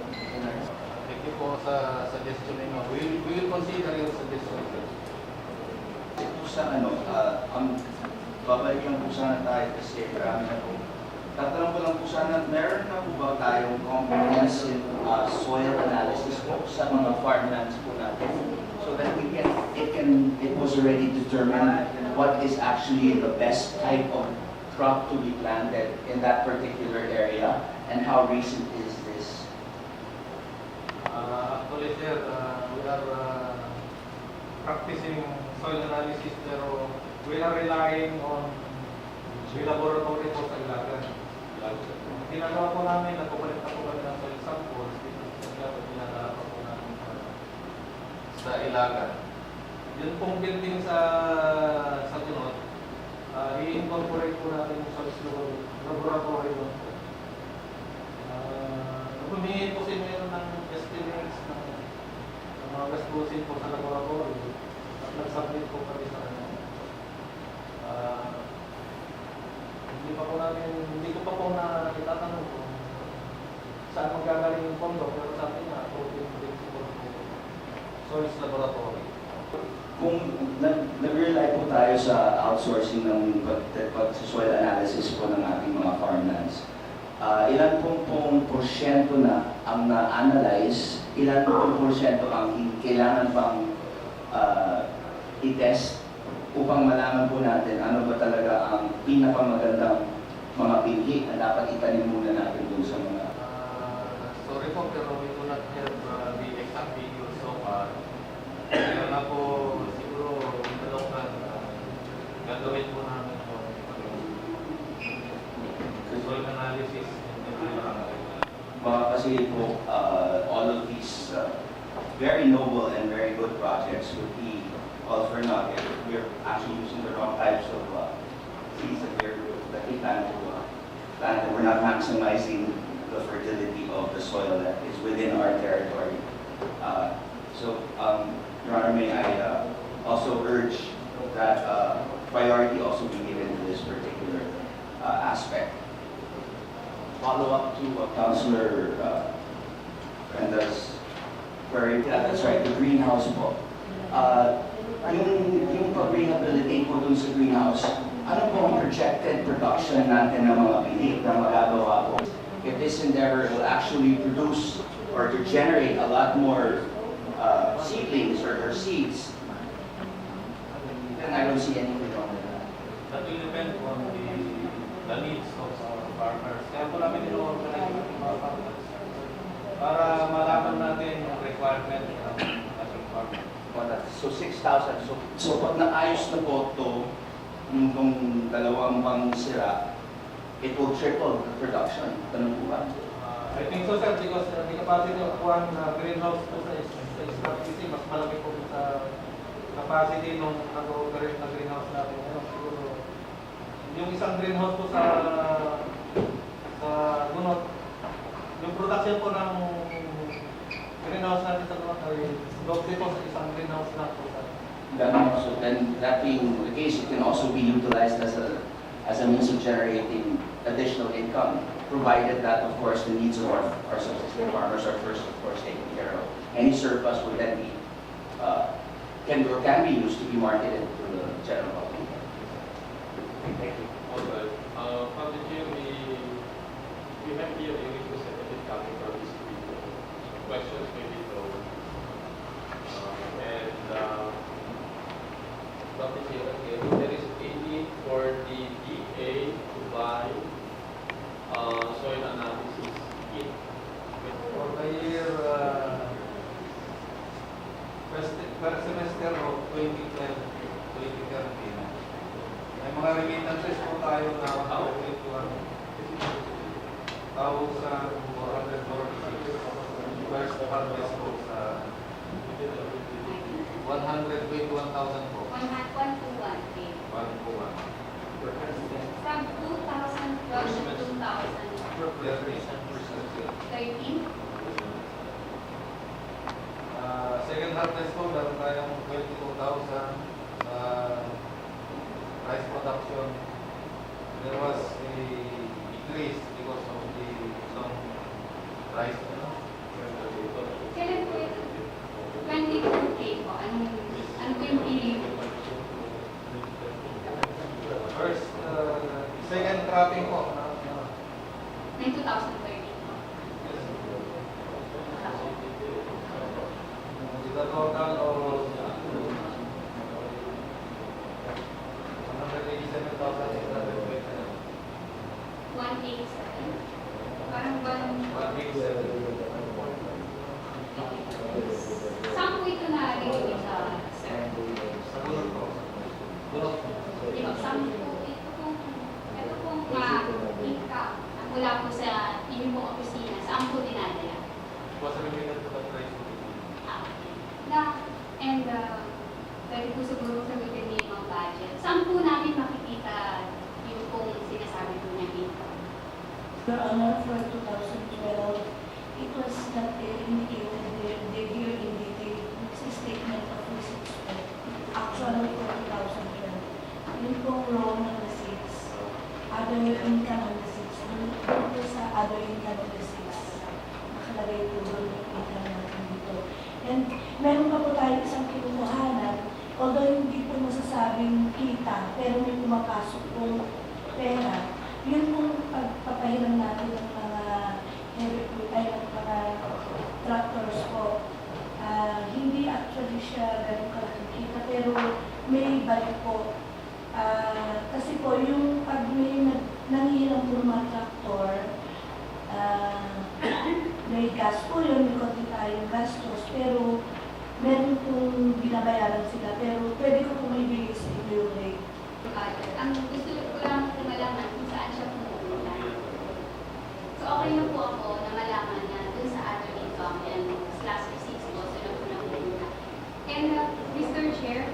Thank you po sa suggestion ninyo. We will consider your suggestion. Sa babalik lang po sana tayo kasi marami na po. Tatanong ko lang po sana, meron na po ba tayong comprehensive soil analysis po sa mga farmlands po natin? So that it was already determined what is actually the best type of crop to be planted in that particular area and how recent is this? Actually, sir, we are practicing soil analysis pero we are relying on laboratory po sa Ilagan. Ginagawa po namin, nagpapalit na po kami ng soil samples ginagawa po namin sa Ilagan. Yun pong building sa sunod, i-incorporate po natin yung soil laboratory doon po. Humingi po si meron ng estimates ng mga gastusin po sa laboratory at nag-submit po kami sa ano. Hindi ko pa po na itatanong kung saan magagaling yung pondo, pero sabi niya, protein principle po, soils laboratory. Kung nag-rely po tayo sa outsourcing ng soil analysis po ng ating mga farmlands, ilan pong porsyento na ang na-analyze, ilan pong porsyento ang kailangan pang i-test upang malaman po natin ano ba talaga ang pinakamagandang mga pinhi na dapat itanim muna natin doon sa mga... Sorry po, pero we do not have the exact figures so far. Kaya na po siguro talongkan gagawin po namin po soil analysis. Kasi po, all of these very noble and very good projects would be all for naught if we're actually using the wrong types of seeds that we plan to plant. We're not maximizing the fertility of the soil that is within our territory. Your Honor, may I also urge that priority also be given to this particular aspect. Follow up to Councilor Brenda's query. Yeah, that's right, the greenhouse po. Yung pag-rehabilitate po dun sa greenhouse, ano po ang projected production natin ng mga pilit na magagawa po? If this endeavor will actually produce or to generate a lot more seedlings or seeds, And I don't see anything wrong with that. That will depend on the needs of our farmers. Kaya po namin ino-organize yung mga farmers para malaman natin yung requirement ng ating farmers. So 6,000. So pag naayos na po ito, itong dalawang pangsira, it will triple the production. Ganun po ba? I think so, sir, because the capacity of one greenhouse po sa SRPC, mas malaki po sa capacity nung nag-operate na greenhouse natin. Siguro, yung isang greenhouse po sa Gunot, yung production po ng greenhouse natin sa Gunot ay doble po sa isang greenhouse na po sa Then that being the case, it can also be utilized as a means of generating additional income, provided that, of course, the needs of our subsistence farmers are first, of course, taken care of. Any surplus would then be can be used to be marketed to the general public. Thank you. all right. From the chair, we have here a representative coming from this video. Questions may be thrown. From the chair again, there is a need for the DA to buy soil analysis kit. For the year first semester of 2012, 2013, may mga remittances po tayo na 1,446 first harvest po sa 121,000 po. 121K. 1 po 1. From 2012 to 2013. Second harvest po, meron tayong 22,000 rice production. There was a decrease because of the some rice. Kailan po ito? 22K po. Ano po yung pili? First, second cropping po. Ng 2013 po. The total of 187. Parang 187. Saan po ito narinig sa sir? Sa gulot po. Gulot po. Di ba? Saan po ito pong income mula po sa inyong pong opisina, saan po dinadala? Was related to the price. Pwede po siguro sagutin niyo yung mga budget. Saan po namin makikita yung pong sinasabi po niya dito? Your Honor, for 2012, it was not indicated the year in detail. It's a statement of receipts. Actually, for 2012, yun pong loan ng receipts, other income ng receipts, doon po sa other income ng receipts, nakalagay po doon yung income natin dito. And meron pa po tayo isang kinukuhanan, although hindi po masasabing kita, pero may pumapasok pong pera. Yun pong pagpapahiram natin ng mga mga tractors po. Hindi actually siya ganun kalaking kita, pero may balik po. Kasi po, yung pag may nangihiram po ng mga tractor, may gas po yun, may konti tayong gastos, pero meron pong binabayaran sila, pero pwede ko po may bigay sa inyo yung rate. Ang gusto ko lang po malaman kung saan siya pumupunta. So okay na po ako na malaman na dun sa other income and slash receipts po sila po napupunta. And Mr. Chair,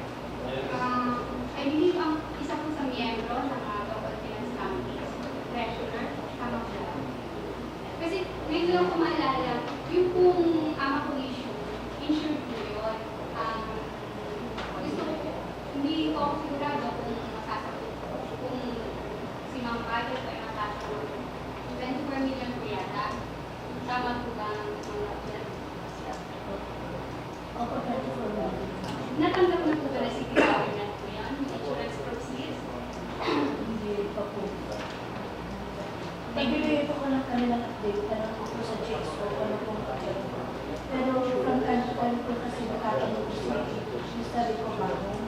I believe ang isa po sa miyembro ng Global Finance Committee, Treasurer, tama po ba? Kasi ngayon lang po maalala, yung pong ama kong issue, insured po yun. Gusto ko, hindi ko ako sigurado kung masasagot kung si Ma'am Budget ay masasagot. 24 million po yata. Tama po ba ang Opo, 24 million. natanggap na po ba na si government po yan? Insurance proceeds? Hindi pa po. Nagbibigay po ko ng kanilang update, tanong po sa GXO, ano pong update. Pero from time to time po kasi nakatanong po si Mr. Rico Magong.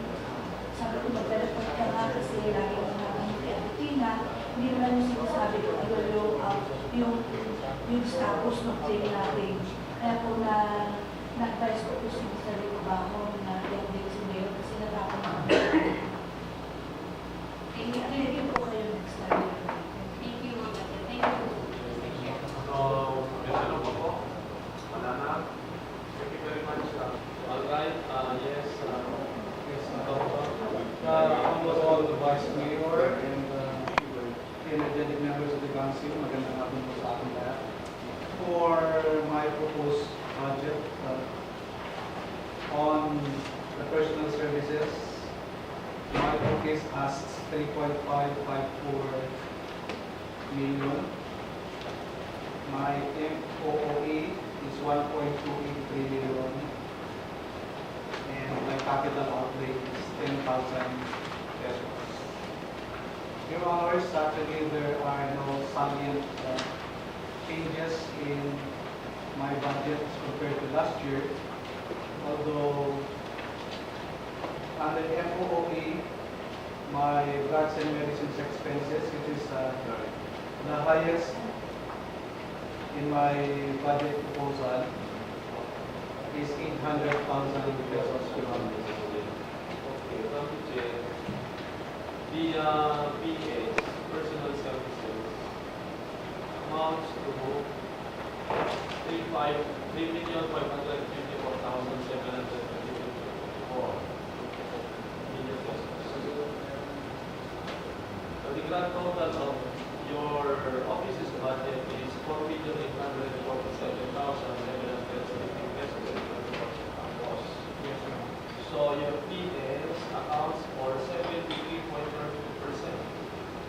Sabi kung magre-report ka nga kasi lagi kang nakamit kay Abutina, hindi naman yung sinasabi ko yung status ng claim natin. Kaya po na-advise ko po si Mr. Ricobajo na i-update si Mayor kasi natapon naman. Thank you po kayo next time. Thank you, Ma'am Chair. Thank you. So, may tanong pa po? Wala na? Thank you very much. Alright, yes, Honorable the Vice Mayor and energetic members of the council, magandang hapon po sa akin lahat. For my proposed budget on the personal services, my office asks 3.554 million. My MOOE is 1.283 million. And my capital outlay is 10,000 pesos. Your Honors, actually there are no salient changes in my budget as compared to last year. Although under MOOE, my drugs and medicines expenses, which is the highest in my budget proposal, is 800,000 pesos, Your Honor. okay, Ma'am Chair, the PAs, personal services, amounts to 3,554,724 million pesos. So the grand total of your office's budget is 4,847,750 pesos. Yes, Your Honor. So your PAs accounts for 73.32%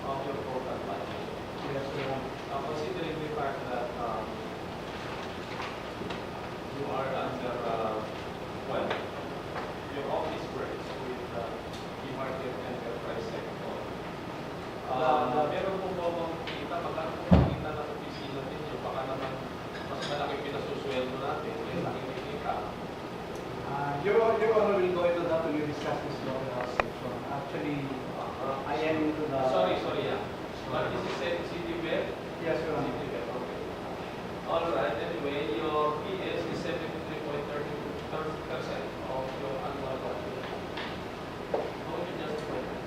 of your total budget. Yes, Your Honor. Considering the fact that you are under, well, your office works with the market enterprise sector. Meron po ba bang kita, magkano po kita ng opisina ninyo? Baka naman mas malaki pinasusweldo natin, kaya nakikita. Your Honor will go into that when you discuss this law in our section. Actually, I am into the... Sorry, yeah. But this is CityVet? Yes, Your Honor. CityVet, okay. Alright, anyway, your PS is 73.30% of your annual budget. How would you justify that?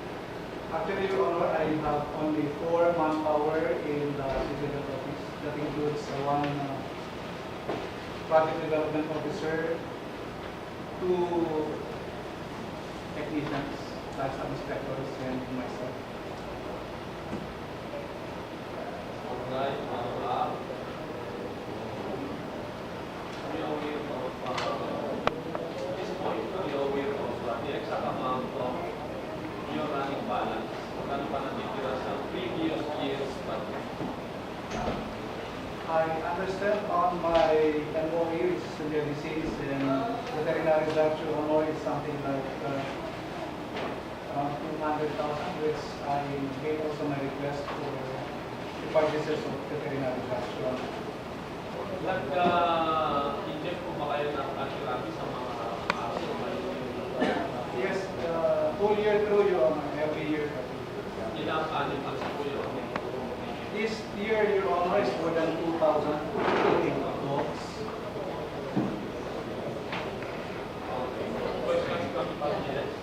Actually, Your Honor, I have only 4 manpower in the civil office. That includes one project development officer, 2 technicians, livestock inspectors, and myself. Alright, we are aware of this point, we are aware of the exact amount of your running balance. Magkano pa natitira sa previous year's budget? I understand on my MOE, which is severe disease and veterinary drugs, Your Honor, is something like around 200,000, which I gave also my request for the purchases of veterinary drugs, Your Honor. Nag-inject po ba kayo ng anti-rabies sa mga aso? Yes, full year through, Your Honor, every year. Ilang animals po yun? This year, Your Honor, is more than 2,000 dogs. Questions from the audience?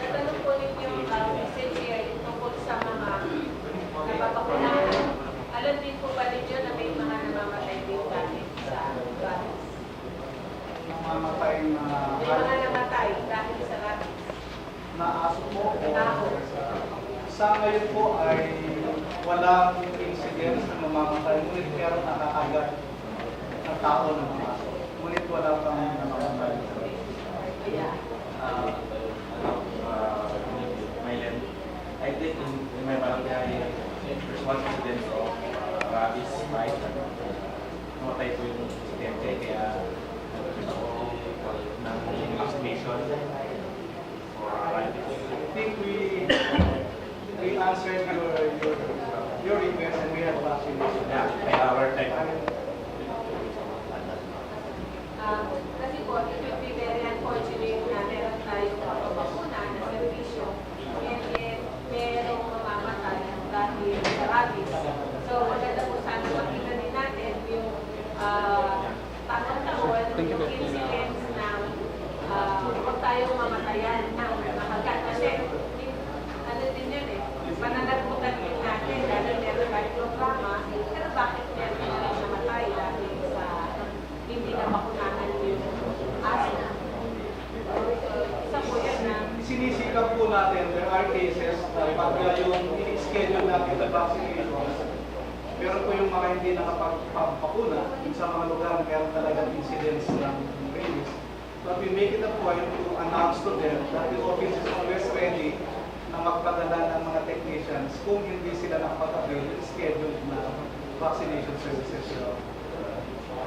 Natanong po ninyo message here tungkol sa mga napapakulaan. Alam din po ba ninyo na may mga namamatay din dahil sa rabies? Namamatay na May mga namatay dahil sa rabies. na aso po. Tao. Sa ngayon po ay walang incidents na namamatay, ngunit meron nakakagat ng tao ng mga aso. Ngunit wala pang namamatay. Yeah. Mylen, I think in my barangay, there's one incident of rabies bite. Namatay po yung estudyante, kaya nagpapit ako ng estimation for rabies. I think we answered your request and we have vaccination. Yeah, by our time. Kasi po, it will be very unfortunate na meron tayong bakuna sinisikap po natin, there are cases na pagka yung i-schedule natin na vaccinations, pero po yung mga hindi nakapagpapakuna sa mga lugar meron talagang incidents ng rabies. But we make it a point to announce to them that the office is always ready na magpadala ng mga technicians kung hindi sila nakapag-avail ng scheduled na vaccination services.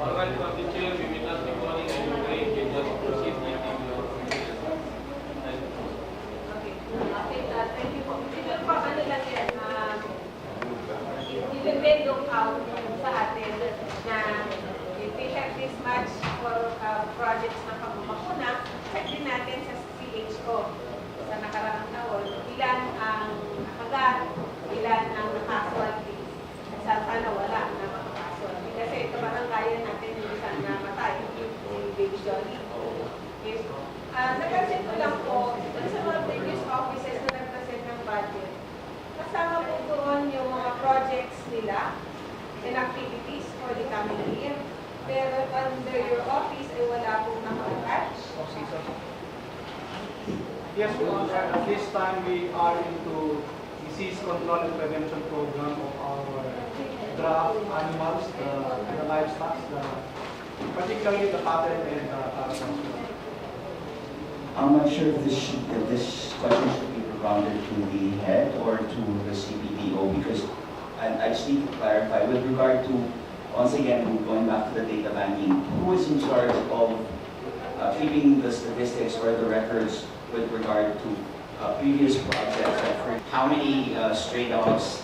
Alright, Mr. Chair, we will not be calling any break. We just proceed with the Okay, thank you po. Siguro po, ano lang yan, i-depend out sa atin na if we have this much for projects na pagbabakuna, check din natin sa CHO sa nakaraang taon, ilan ang nakagat, ilan ang nakasualty, sana wala na mga casualty. Kasi ito baranggayan natin yung isang namatay, yung Baby Johnny. Yes. Napansin ko lang po, dun sa mga previous offices na nag-present ng budget, kasama po doon yung mga projects nila and activities for the coming year. Pero under your office ay wala pong naka-attach. Yes, Your Honor, at this time we are into disease control and prevention program of our draft animals, the livestock, particularly the cattle and the I'm not sure if this question should be propounded to the head or to the CPDO because I just need to clarify with regard to, once again, going back to the data banking, who is in charge of keeping the statistics or the records with regard to previous projects? Like how many stray dogs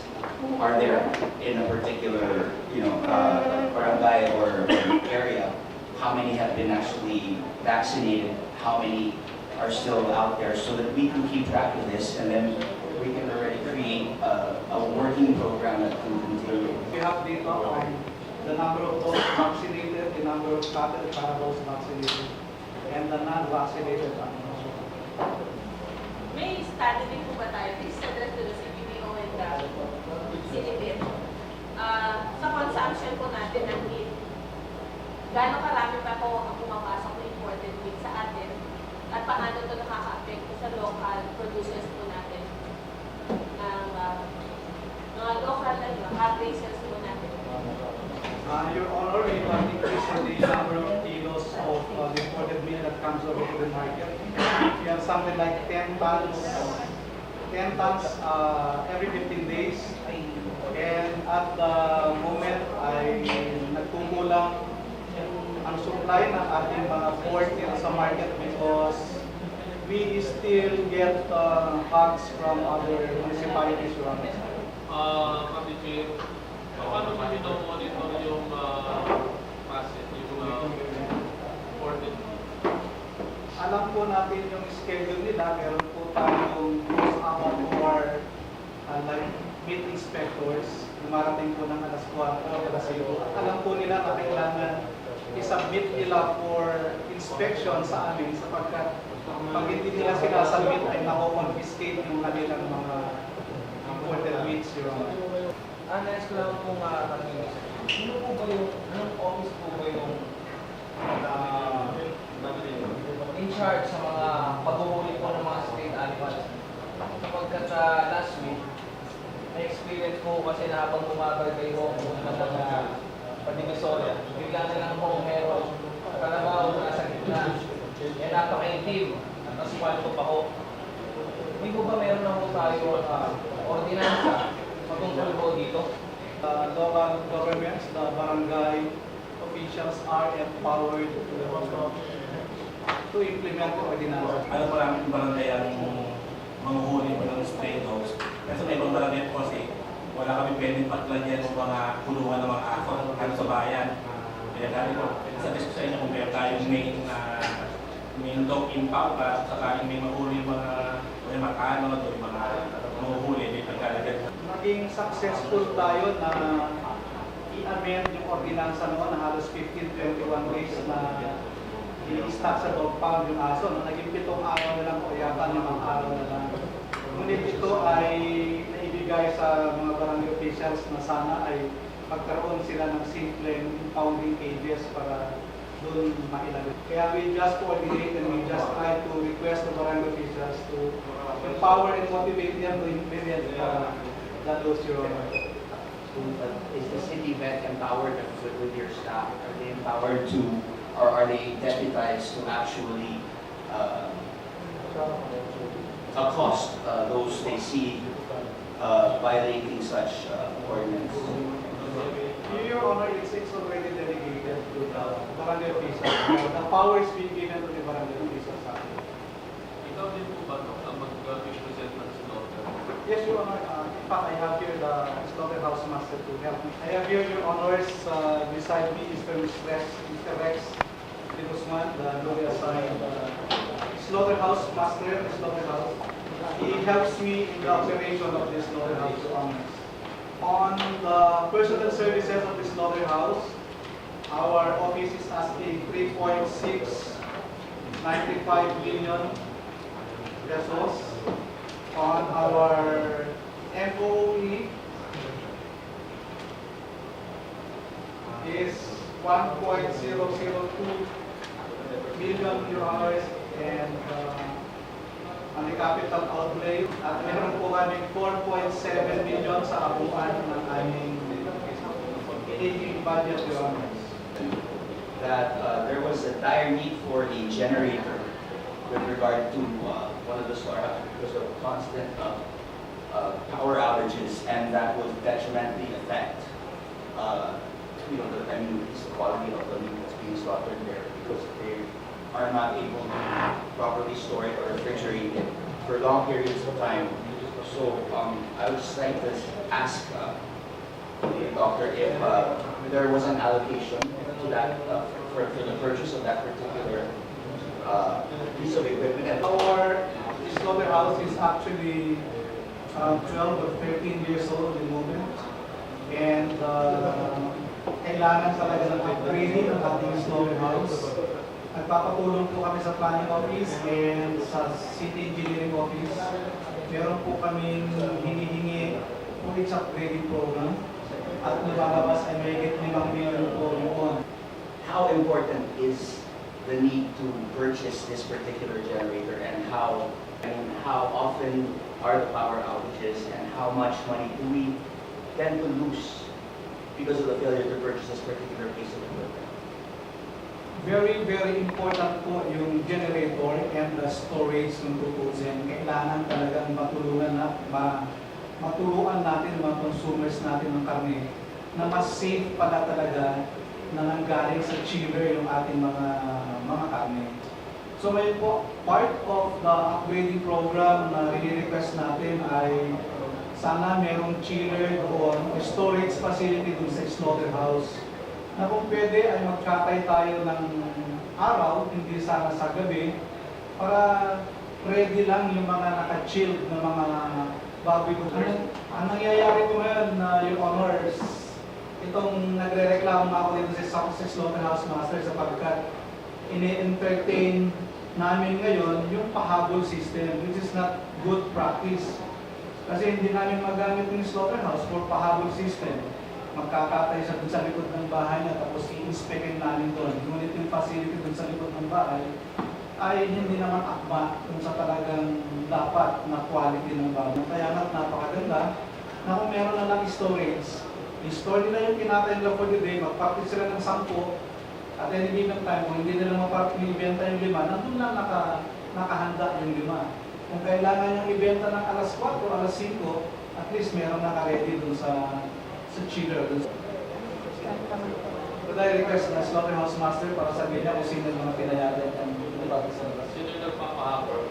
are there in a particular, barangay or area? How many have been actually vaccinated? How many are still out there so that we can keep track of this and then we can already create a working program that can continue. We have data on the number of those vaccinated, the number of cattle para those vaccinated, and the non-vaccinated animals. May study din po ba tayo? This is addressed to the CPDO and the CDPIT. Sa consumption po natin ng meat, gano'ng karami pa po ang pumapasok na imported meat sa atin? At paano ito nakaka-apekto sa local producers po natin ng mga local hog raisers po natin? Your Honor, we have increased the number of kilos of the imported meat that comes over to the market. We have something like 10 tons every 15 days. And at the moment ay nagkukulang ang supply ng ating mga pork sa market because we still get hogs from other municipalities around us. Mr. Chair, paano mo monitor yung process, yung imported? Alam po natin yung schedule nila, meron po tayong close-out or like meat inspectors, lumarating po ng alas 4 o alas 5. Alam po nila na kailangan i-submit nila for inspection sa amin sapagkat pag hindi nila sila submit ay nako-confiscate yung kanilang mga imported meats. Nais ko lang pong tanongin sa inyo. Anong office po ba yung in charge sa mga paghuhuli po ng mga state animals? Kapagkat sa last week, na-experience ko kasi na habang bumabargay ko ng mga Padivisoria, bigla na lang po meron kalabaw na nasa gitna. Napaka-itim at aswalto pa ko. Hindi ko ba meron na po tayo ordinansa patungkol po dito? Local governments, the barangay officials are empowered to implement the ordinance. Alam mo namin yung barangay ang manguhuli mo ng stray dogs. Kasi may ibang barangay po kasi wala kami pwedeng paglanyan ng mga kulungan ng mga aso sa bayan. Kaya dahil po, sabi ko sa inyo kung meron tayong main dog impound para sakaling may mahuli yung mga makanod o yung mga mahuhuli, may pagkalagad. Naging successful tayo na i-amend yung ordinansa noon na halos 15-21 days na i-stock sa dog pound yung aso. Naging 7 araw na lang o yata 5 araw na lang. Ngunit ito ay naibigay sa mga barangay officials na sana ay magkaroon sila ng simple impounding cages para doon mailagay. Kaya we just coordinate and we just try to request the barangay officials to empower and motivate them to implement that laws, Your Honor. Is the city vet empowered with your staff? Are they empowered to, or are they deputized to actually Accost those they see violating such ordinance. Your Honor, it's already delegated to the barangay officials. The power is being given to the barangay officials. Ikaw din po ba ito ang mag-represent ng slaughter? Yes, Your Honor. In fact, I have here the slaughterhouse master to help me. I have here, Your Honors, beside me is Mr. Rex De Guzman, the newly assigned slaughterhouse master of the slaughterhouse. He helps me in the operation of this slaughterhouse, Your Honors. On the personal services of the slaughterhouse, our office is asking 3.695 million pesos. On our MOE is 1.002 million, Your Honors, and on the capital outlay, at meron po kami 4.7 million sa abuan ng aming aging budget, Your Honors. That there was a dire need for a generator with regard to one of the slaughterhouses because of constant power outages, and that would detrimentally affect at least the quality of the meat that's being slaughtered there, because they are not able to properly store it or refrigerate it for long periods of time. So I would just like to ask the doctor if there was an allocation to that for the purchase of that particular piece of equipment. And Our slaughterhouse is actually 12 or 13 years old at the moment. And kailangan talaga ng upgrading ng ating slaughterhouse. Nagpapatulong po kami sa planning office and sa city engineering office. Meron po kaming hinihingi po its upgrading program. At lumalabas ay may 5 million po yun. how important is the need to purchase this particular generator, and how often are the power outages, and how much money do we tend to lose because of the failure to purchase this particular piece of equipment? Very, very important po yung generator and the storage ng tutusin. Kailangan talagang matulungan natin mga consumers natin ng karne na mas safe pala talaga na nanggaling sa chiller yung ating mga karne. So may po, part of the upgrading program na request natin ay sana merong chiller doon, storage facility doon sa slaughterhouse, na kung pwede ay magkatay tayo ng araw, hindi sana sa gabi, para ready lang yung mga naka-chilled na mga baboy doon. Ang nangyayari ko ngayon na yung honors, itong nagre-reklamo ako dito sa slaughterhouse master sapagkat ini-entertain namin ngayon yung pahabol system, which is not good practice. Kasi hindi namin magamit yung slaughterhouse for pahabol system. Magkakatay siya dun sa likod ng bahay niya, tapos i-inspectin namin doon. Ngunit yung facility dun sa likod ng bahay ay hindi naman akma kung sa talagang dapat na quality ng baboy. Kaya napakaganda na kung meron na lang storage, i-store nila yung kinatay nila for the day, mag-practice sila ng 10, at any given time, kung hindi nila mapag-ibenta yung 5, nandun lang nakahanda yung 5. Kung kailangan yung ibenta ng alas 4 o alas 5, at least meron naka-ready dun sa chiller. But I request na slaughterhouse master para sabihin niya kung sino yung mga pinayagan ang practice sa labas. Sino yung nagpapahapon?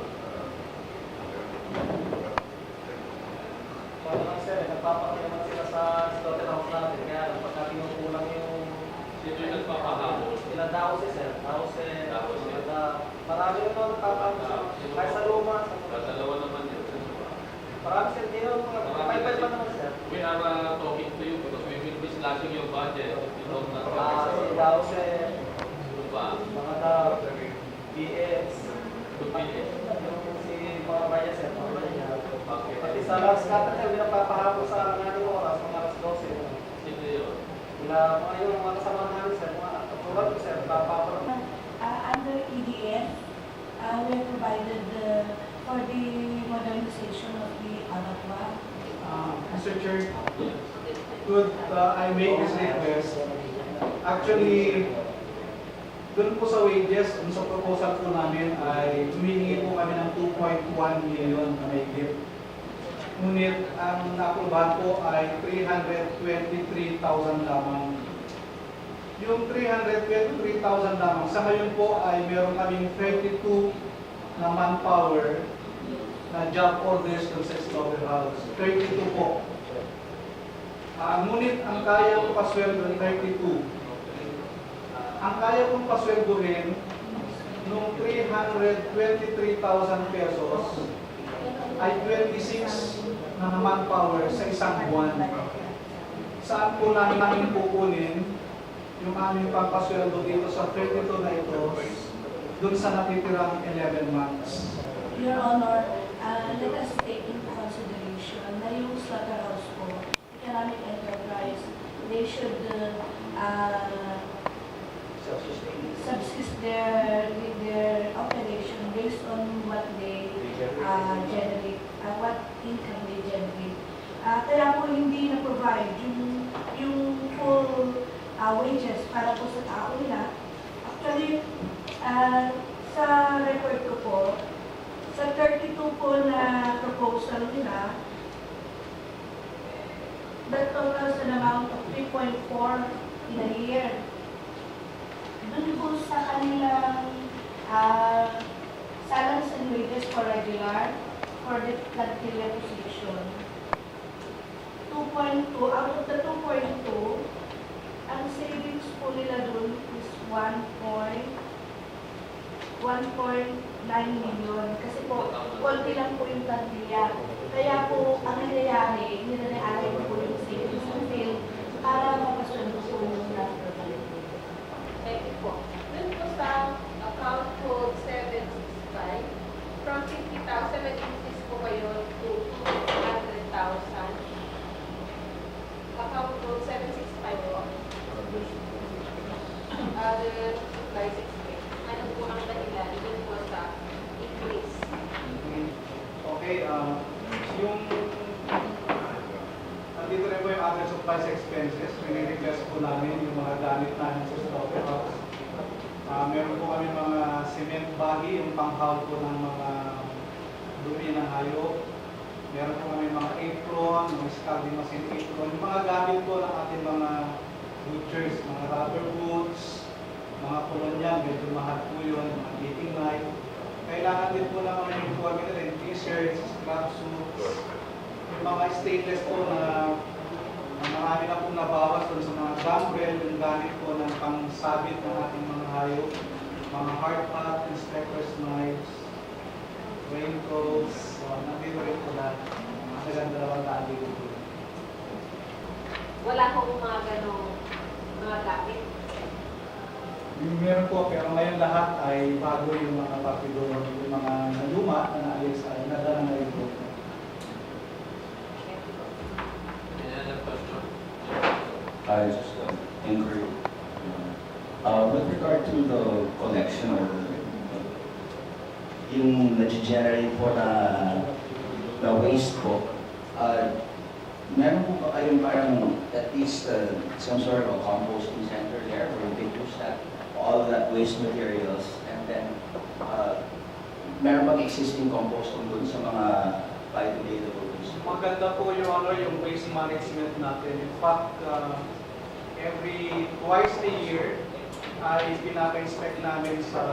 Paano lang sir, nagpapakita naman sila sa slaughterhouse natin, kaya pagka pinukulang yung Sino yung nagpapahapon? ilang tao si sir, marami naman nagpapakita kahit sa luma. Dalawa naman yun. Marami sir, hindi naman paypay pa naman sir. We are talking to you because we will be slashing your budget. You know, Si Dao sir, Diba? mga Dao, BS, Tupili. yung si mga Maya sir, mga Maya. Pati sa last kata sir, pinapapahapon sa ngayon oras, mga alas 12. Sino yun? Yung mga kasama namin sir, mga katulad ko sir, papapahapon. Under EDF, we are provided for the modernization Mr. Chair, could I make this request? Actually, doon po sa wages, dun sa proposal po namin ay humingi po kami ng 2.1 million na may gift. Ngunit ang na-aprobahan po ay 323,000 lamang. Yung 323,000 lamang, sa ngayon po ay meron kaming 32 na manpower na job orders dun sa slaughterhouse. 32 po. Ngunit ang kaya ko pasweldo ng 32. Ang kaya kong pasweldohin nung 323,000 pesos ay 26 na manpower sa isang buwan. Saan po namin kukunin yung aming pampasweldo dito sa 32 na ito dun sa natitirang 11 months? Your Honor, let us take into consideration na yung slaughterhouse po, economic enterprise, they should subsist their operation based on what they generate, what income they generate. Kaya po hindi na-provide yung full wages para po sa tao nila. Actually, sa record ko po, sa 32 po na proposal nila, that totals an amount of 3.4 in a year. Doon po sa kanilang salaries and wages for regular, for the plantilla position. 2.2, out of the 2.2, ang savings po nila doon is 1.9 million. Kasi po, konti lang po yung plantilla. Kaya po, ang nangyayari, nilalay po yung savings until para mapasweldo po yung national. Thank you po. Dun po sa account code 765, from 50,000, nag-increase po kayo to 200,000. Account code 765 po. Other supplies expense. Ano po ang dahilan dun po sa increase? Okay, yung dito rin po yung other supplies expenses. Request po namin yung mga gamit namin sa slaughterhouse. Meron po kami mga cement baggy, yung pang-haul po ng mga dumi ng hayop. Meron po kami mga apron, mga scalding machine apron. Yung mga gamit po ng ating mga butchers, mga rubber boots, mga kolonyan, medyo mahal po yun, mga eating knife. Kailangan din po naman yung po kami rin, t-shirts, scrub suits, yung mga stainless po na marami na pong nabawas doon sa mga dumbbell, yung gamit po ng pangsabit ng ating mga hayop, mga hard hat, inspector's knives, raincoats, nandito rin po lahat. Mga dalawang daan dito po. Wala pong mga ganong mga gamit. Meron po, pero ngayon lahat ay bago yung mga partidor, yung mga luma na naalis ay nadala na rin po. Any other question? Just inquiry. With regard to the collection or yung nag-generate po na waste po, meron po ba kayong parang at least some sort of a composting center there where you can use that, all of that waste materials, and then meron bang existing composting dun sa mga biodegradable waste? Maganda po, Your Honor, yung waste management natin. In fact, every twice a year ay pinaka-inspect namin sa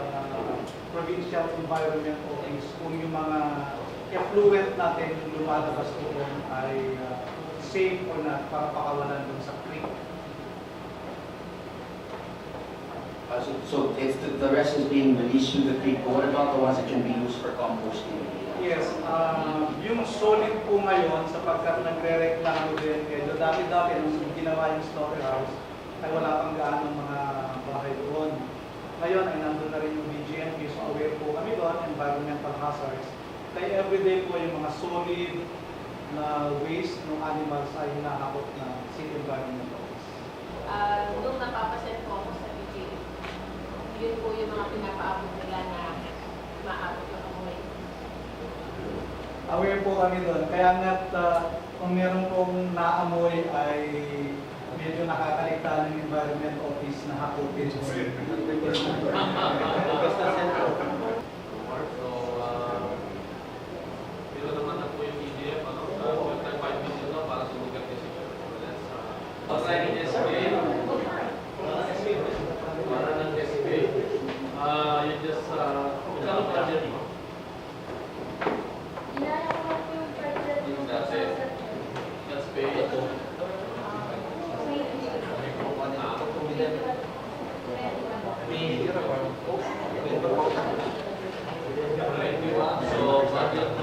Provincial Environment Office kung yung mga effluent natin lumalabas doon ay safe or not para pakawalan dun sa creek. So if the rest is being released to the creek, but what about the ones that can be used for composting? Yes, yung solid po ngayon sapagkat nagre-reklamo din, kaya dati-dati nung ginawa yung slaughterhouse ay wala pang gaano mga bahay doon. Ngayon ay nandun na rin yung BGNP, so aware po kami doon, environmental hazards. Kaya everyday po yung mga solid na waste ng animals ay hinahakot na city environmental. Nung napapasen po ako sa BGN, yun po yung mga pinapaabot nila na maabot na amoy. aware po kami doon. Kaya nga't kung meron pong naamoy ay medyo nakakaligtaan ng Environment Office na hakutin. So, pero naman na po yung EDF, ano? We'll try 5 million na para sumugat kasi. Outside SK, para ng SK, you just, magkano budget mo? That's it. That's paid. So, budget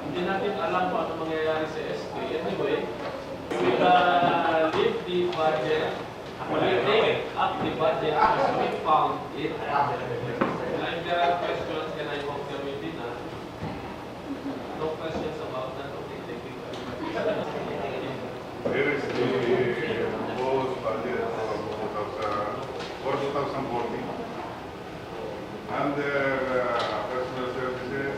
hindi natin alam kung ano mangyayari sa SK. Anyway, we will leave the budget. We will take up the budget as we found it. And if there are questions, can I hope there will be none? No questions about that? Okay, thank you. Here is the proposed budget for 2014. Under personal services,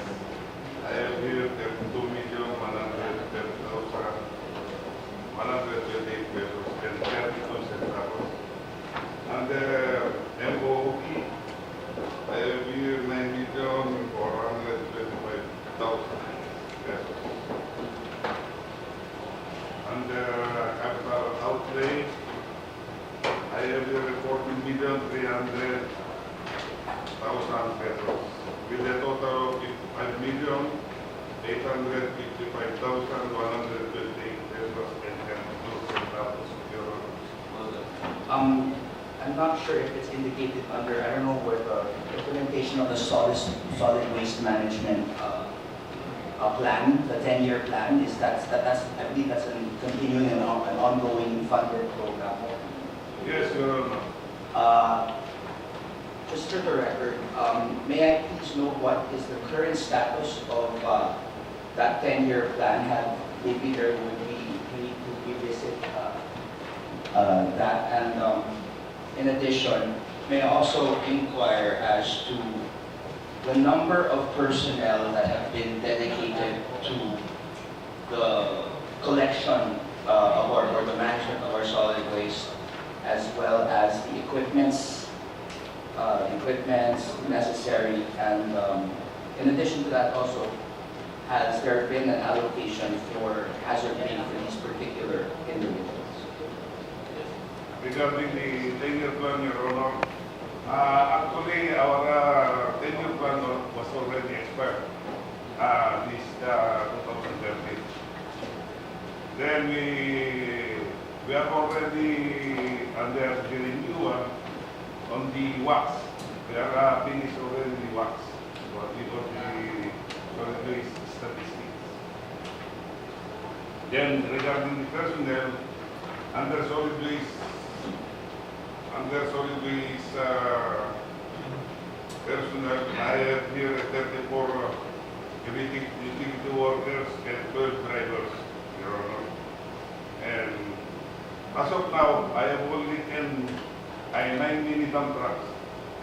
I have here 32,130,128 pesos and 32 centavos. Under MOE, I have here 9,425,000 pesos. Under capital outlay, I have here 14,300,000 pesos with a total of 5,855,128 pesos and 10 centavos. I'm not sure if it's indicated under, I don't know where the implementation of the solid waste management plan, the 10-year plan, is that's I believe that's continuing an ongoing funded program. Yes, Your Honor. Just for the record, may I please know what is the current status of that 10-year plan? Maybe there would be, we need to revisit that. And in addition, may I also inquire as to the number of personnel that have been dedicated to the collection or the management of our solid waste, as well as the equipments necessary, and in addition to that also, has there been an allocation for hazard pay for these particular individuals? Regarding the 10-year plan, Your Honor, actually our 10-year plan was already expired this 2013. Then we are already under the renewal on the wax. We are finished already the wax. What we got the solid waste statistics. Then regarding the personnel, under solid waste personnel, I have here 34 utility workers and 12 drivers, Your Honor. And as of now, I have only 9 mini dump trucks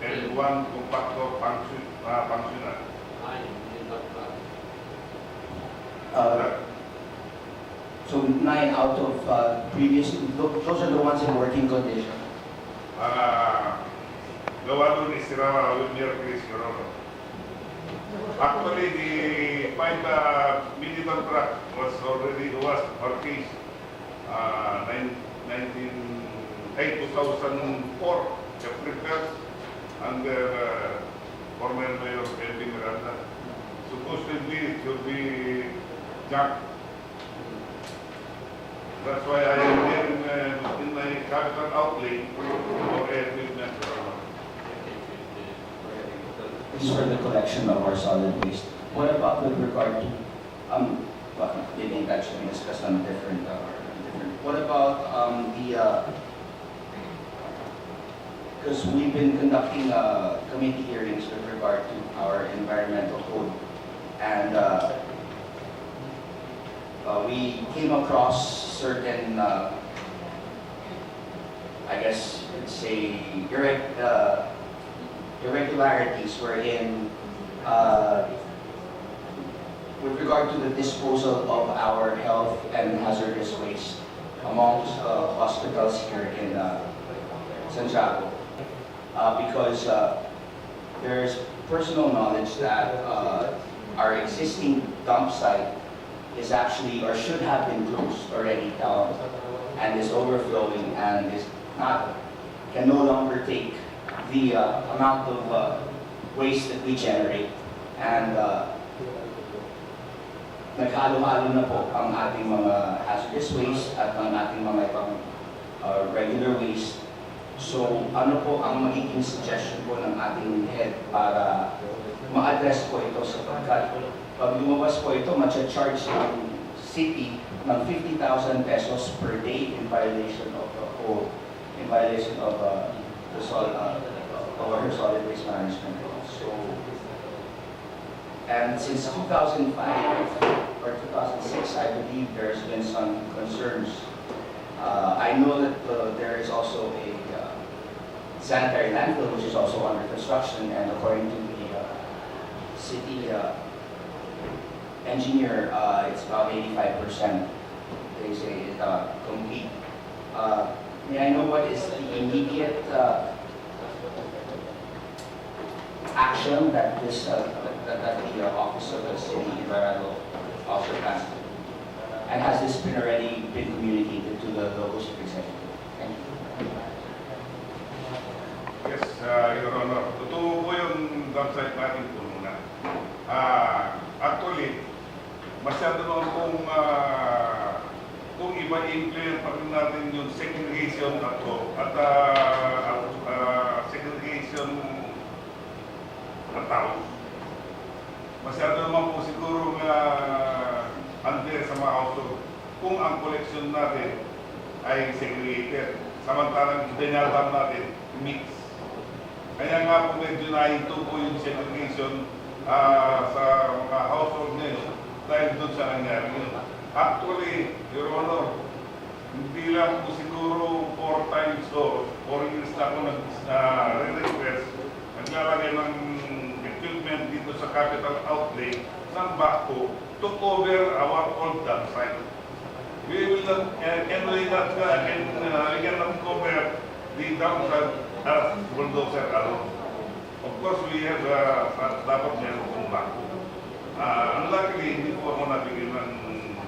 and 1 compactor functional. 9 mini dump trucks. So 9 out of previous, those are the ones in working condition. The one is with Mercury, Your Honor. Actually, the 5 mini dump truck was purchased 2004, April 1st, under former Mayor Elvin Miranda. Supposedly it should be junk. That's why I am here in my capital outlay for equipment. This is for the collection of our solid waste. What about with regard to, well, maybe that should be discussed on a different. What about because we've been conducting committee hearings with regard to our environmental code, and we came across certain, I guess, let's say, irregularities wherein with regard to the disposal of our health and hazardous waste amongst hospitals here in Santiago. Because there's personal knowledge that our existing dump site is actually, or should have been closed already down, and is overflowing and is not, can no longer take the amount of waste that we generate. And naghalo-halo na po ang ating mga hazardous waste at ang ating mga ibang regular waste. So, ano po ang magiging suggestion po ng ating head para ma-address po ito sapagkat pag lumabas po ito, ma-charge ng city ng 50,000 pesos per day in violation of the code, in violation of the solid waste management law. So, and since 2005 or 2006, I believe there's been some concerns. I know that there is also a sanitary landfill which is also under construction, and according to the city engineer, it's about 85%. They say it's complete. May I know what is the immediate action that this that the office of the city environmental officer plans to do? And has this been already been communicated to the local chief executive? Thank you. Yes, Your Honor. Totoo po yung dump site natin po muna. Actually, masyado naman kung iba i-implement pa rin natin yung segregation na to at segregation ng tao. Masyado naman po siguro under sa mga household kung ang collection natin ay segregated. Samantalang dinadam natin mix. Kaya nga po medyo nahinto po yung segregation sa mga household ngayon dahil doon sa nangyari yun. Actually, Your Honor, hindi lang po siguro 4 times o 4 years na ako nag-request, naglalagay ng equipment dito sa capital outlay ng backhoe to cover our old dump site. We will not, we cannot cover the dump site as bulldozer alone. Of course, we have dapat meron kong backhoe. Unluckily, hindi po ako nabigyan ng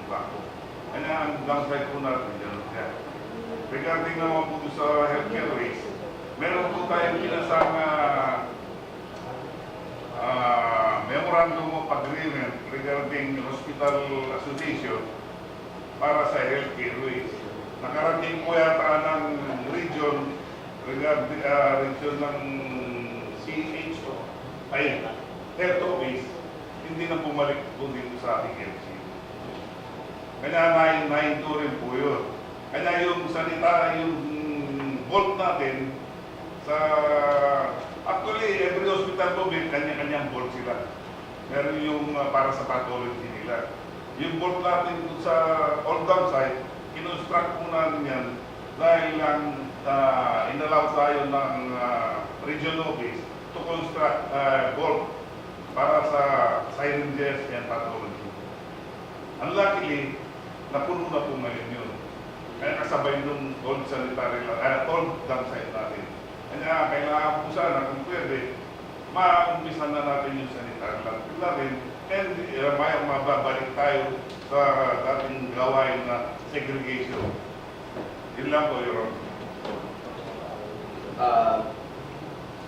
backhoe. Kaya ang dump site po natin dyan. Regarding naman po sa healthcare waste, meron po tayong pinasama memorandum of agreement regarding hospital association para sa healthcare waste. Nakarating po yata ng region regarding region ng CHO ay health office, hindi na bumalik po dito sa ating LC. Kaya nahinto rin po yun. Kaya yung sanita, yung vault natin sa actually, every hospital po may kanya-kanyang vault sila. Meron yung para sa pathology nila. Yung vault natin sa old dump site, kinonstruct po natin yan dahil lang inallow tayo ng region office to construct vault para sa syringes and pathology. Unluckily, napuno na po ngayon yun. Kaya kasabay nung old sanitary, old dump site natin. Kaya kailangan po sana kung pwede, ma-umpisa na natin yung sanitary landfill natin and mababalik tayo sa dating gawain na segregation. Yun lang po, Your Honor.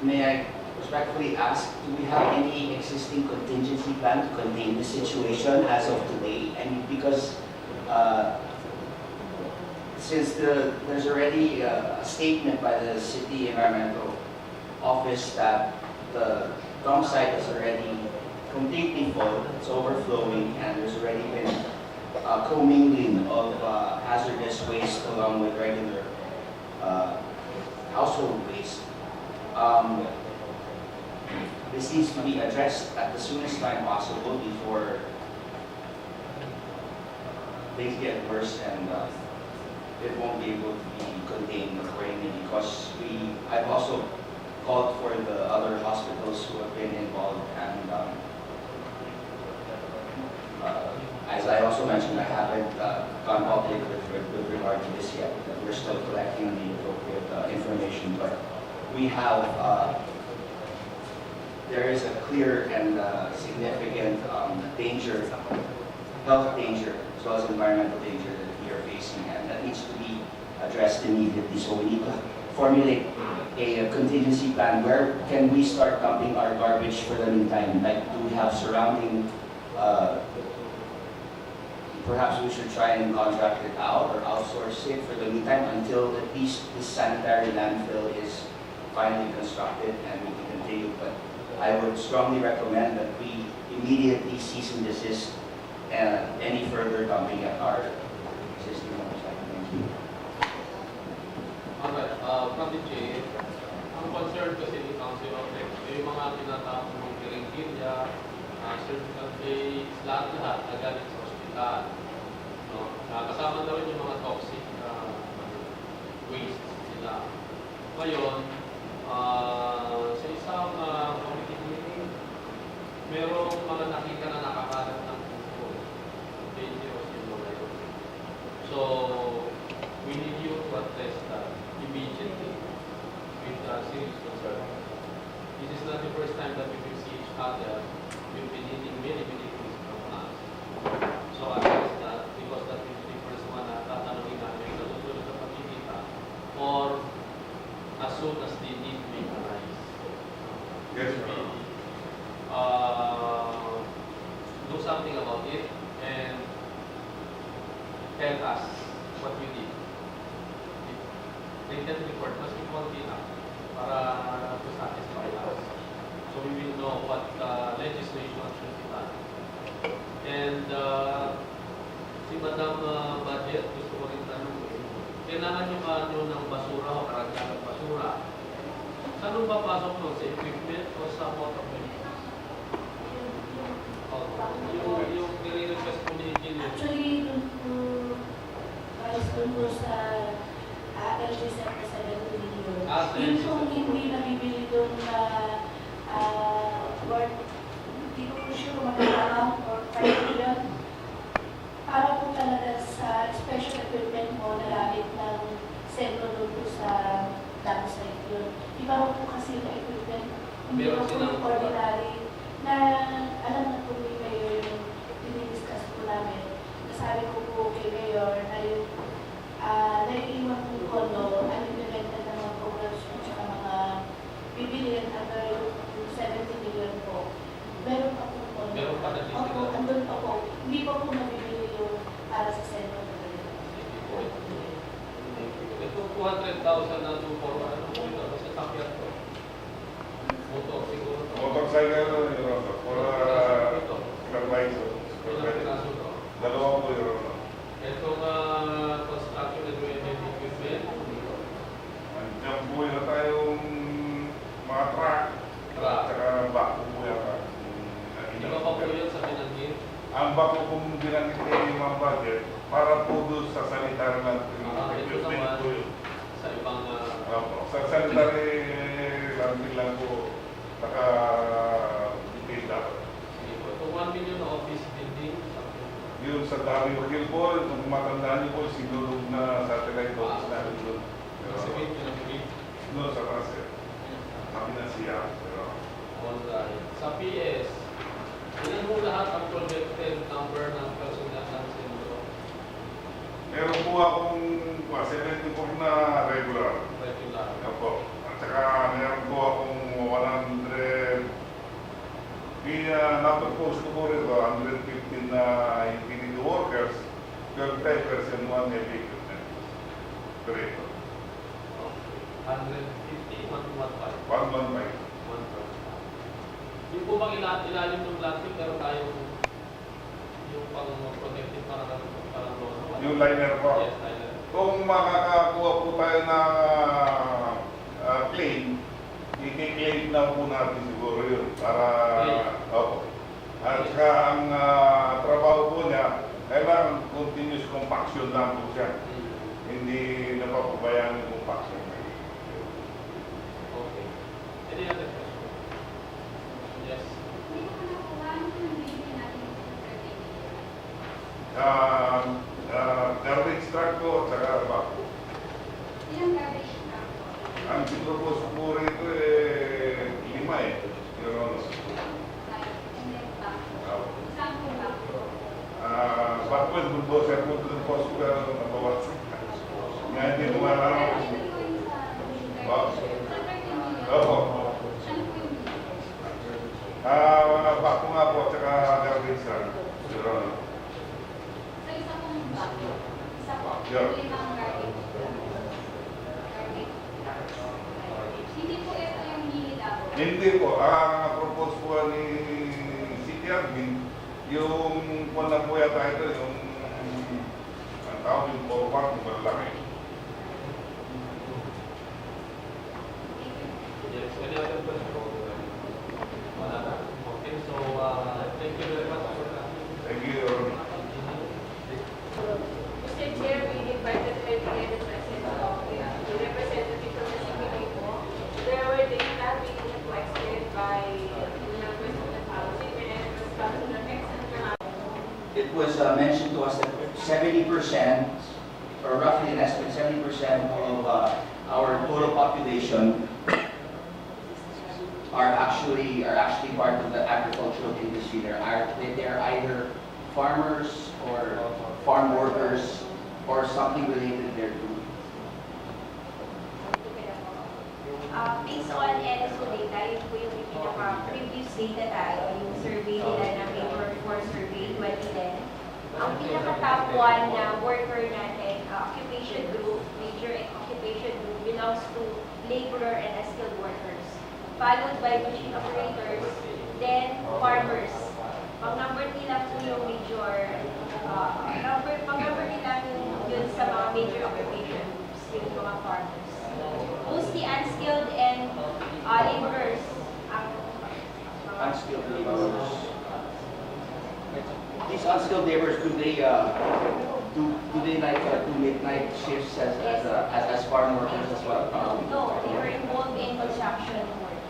May I respectfully ask, do we have any existing contingency plan to contain the situation as of today? And because since there's already a statement by the city environmental office that the dump site is already completely full, it's overflowing, and there's already been commingling of hazardous waste along with regular household waste. This needs to be addressed at the soonest time possible before things get worse and it won't be able to be contained accordingly, because I've also called for the other hospitals who have been involved, and as I also mentioned, I haven't gone public with regard to this yet, because we're still collecting the appropriate information, but we have, there is a clear and significant danger, health danger, as well as environmental danger that we are facing, and that needs to be addressed immediately. So we need to formulate a contingency plan. Where can we start dumping our garbage for the meantime? Like, do we have surrounding, perhaps we should try and contract it out or outsource it for the meantime until at least this sanitary landfill is finally constructed and we can continue. But I would strongly recommend that we immediately cease and desist any further dumping at our existing website. Thank you. Alright, from the chair, ang concern kasi ni Council of Reps, yung mga tinatapong ng kiringkilya, surgical case, lahat na galing sa ospital. No? Kasama na rin yung mga toxic waste sila. Ngayon, sa isang committee meeting, merong mga nakita na nakakalat ng puso. Dangerous yung mga yun. So, we need you to address that immediately with serious concern. This is not the first time that we will see each other. We've been needing many things from us. So address that, because that will be the first one na tatanungin namin sa susunod na pagkikita or as soon as the need may arise. Yes, sir. Do something about it and tell us what we need. Written report must be konti na para to satisfy us. So we will know what legislation should be done. And si Madam Budget, gusto ko rin tanongin, kailangan yung ano ng basura o karagdagang basura. Saan nung papasok nun? Sa equipment o sa motor vehicle? Yung nire-request po ni Engineer. Actually, dun po sa LG set na 7 million. Yun kung hindi nabibili doon na worth, hindi ko sure kung magkakam or 5 million. Para po talaga sa special equipment mo na gamit ng sentro doon po sa dam site yun. Iba po kasi yung equipment, hindi po po yung ordinary na alam na po ni Mayor yung dinidiscuss po namin. Nasabi ko po kay Mayor na yung naiiwan po kondo, unimplemented ng mga programs at saka mga bibilihan under 70 million po. Meron pa po kondo. Meron pa na dito. Opo, andun pa po. Hindi pa po nabibili yung para sa sentro. Ito 200,000 na doon for ano po ito? Sa sakyan ko. Motor siguro. Motorcycle, for supervisor. Ilang piraso to? Dalawa po yun. Itong construction and heavy equipment. Andiyan po yun tayong mga truck. Tsaka bako po yata. Di ba pa po yun sa pinanggit? Ang bako kung binanggit kayo yung mga budget, para po doon sa sanitary land Ito naman po yun. sa ibang Sa sanitary landfill lang po naka-detail dapat. sige po. Ito 1 million na office building. Yun sa Dario Gilbol, kung matandaan niyo po, sinulog na satellite office namin doon. Sabihin ko na believe. No, sa Pasir. Kami na siya. Pero, Alright. Sa PS, ilan mo lahat ang projected number ng personnel ng sentro? meron po akong 74 na regular. Regular. Opo. At saka meron po akong 100, napag-post ko po rito, 115 na utility workers, 12 typers and 1 heavy equipment. Operator. 150, 115. 115. Yung po bang ilalim ng plastic pero tayo yung pang-protective parang Yung liner po. Yes, liner. Kung makakakuha po tayo ng claim, i-claim na po natin siguro yun para opo. At saka ang trabaho po niya, kailangan continuous compaction lang po siya. Hindi napapabayaan yung compaction. Okay. Garbage truck po at saka bago. Ilang garbage truck? Ang pinropose po rito 5 eh. Your Honor. And then back. Ah, Saan po back? Backward bulldozer po doon po sa nabawas. Nga hindi lumalaro. Opo. Bako nga po at saka garbage truck. Your Honor. So, isa pong back. Isa po. Yeah. Limang garbage. Garbage. Hindi po ito yung hinilabo. Hindi po. Ang propose po ni City Admin, yung wala po yata ito, yung ang tawag yung ballpark, yung malalaki. Yes, any other question? Wala na. Okay, so thank you very much for that. Thank you, Your Honor. Mr. Chair, we invited every the president of the representative from the CPA po. There were data being requested by the members of the housing and Councilor X and It was mentioned to us that 70%, or roughly less than 70% of our total population are actually part of the agricultural industry. They're either farmers or farm workers or something related thereto. Based on NSO data, yun po yung pinaka-previous data tayo, yung survey nila na may workforce survey 2010. Ang pinaka-top one na worker natin, occupation group, major occupation group, belongs to laborer and skilled workers, followed by machine operators, then farmers. Pang-number nila po yung major, pang-number nila yun sa mga major occupation groups, yung mga farmers. Mostly unskilled and laborers ang Unskilled laborers. These unskilled laborers, do they like do midnight shifts as farm workers as well? No, they were involved in construction work.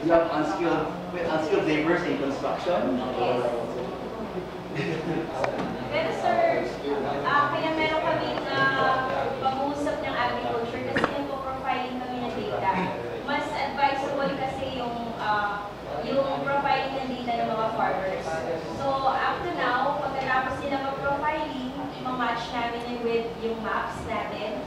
You have unskilled laborers in construction? Yes. Pero sir, kaya meron kami na pag-uusap ng agriculture kasi nagpo-profiling kami ng data. Mas advisable kasi yung profiling ng data ng mga farmers. So up to now, pagkatapos nila mag-profiling, ma-match namin with yung maps natin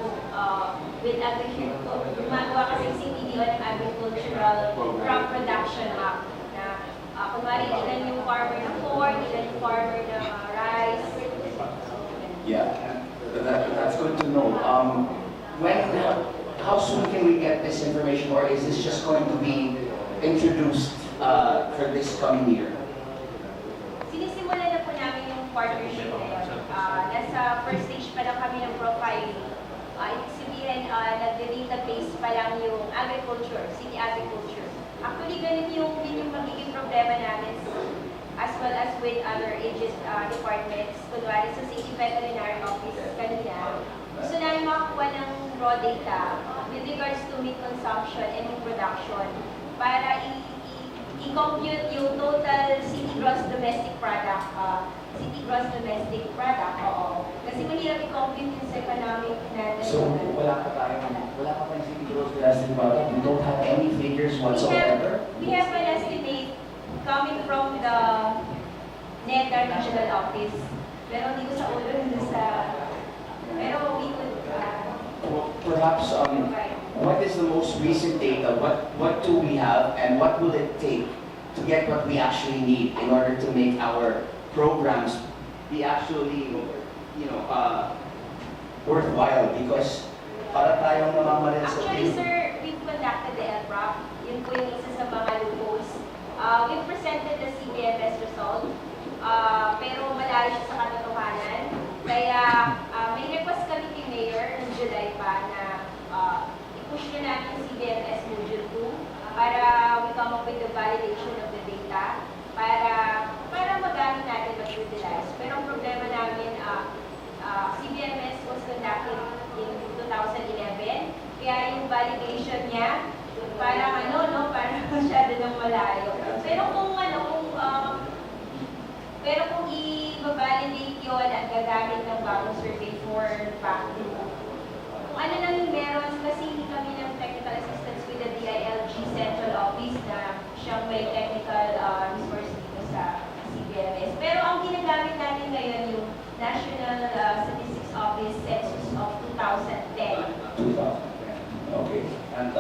with agriculture. Gumagawa kasi CPDO ng agricultural crop production map na kunwari ilan yung farmer ng corn, ilan yung farmer ng rice. Yeah, that's good to know. How soon can we get this information, or is this just going to be introduced for this coming year? Sinisimulan na po namin yung partnership na yun. Nasa first stage pa lang kami ng profiling. Ibig sabihin, nag-database pa lang yung agriculture, city agriculture. Actually, ganun yung magiging problema namin as well as with other departments. Kunwari sa City Veterinary Office kanina, gusto namin makakuha ng raw data with regards to meat consumption and meat production para i-compute yung total city gross domestic product. Kasi mahirap i-compute yung sa economic natin. So wala pa tayong city gross domestic product. We don't have any figures whatsoever. We have an estimate coming from the NETA Regional Office. Pero hindi ko sa ulo nito pero we could Perhaps what is the most recent data? What do we have, and what will it take to get what we actually need in order to make our programs be actually, worthwhile? Because para tayong namamaril sa actually, sir, we've conducted the LRAP. Yun po yung isa sa mga loopholes. We've presented the CBMS result, pero malayo siya sa katotohanan. Kaya may request kami kay Mayor ng July pa na i-push na namin yung CBMS Module 2 para we come up with the validation of the data para magamit natin mag-utilize. Pero ang problema namin, CBMS was conducted in 2011, kaya yung validation niya parang parang masyado ng malayo. Pero kung gagamit ng bagong survey for back to kung ano lang yung meron kasi hindi kami ng technical assistance with the DILG Central Office na siyang may technical resource dito sa CBMS. Pero ang ginagamit natin ngayon yung National Statistics Office Census of 2010. 2010. Okay. And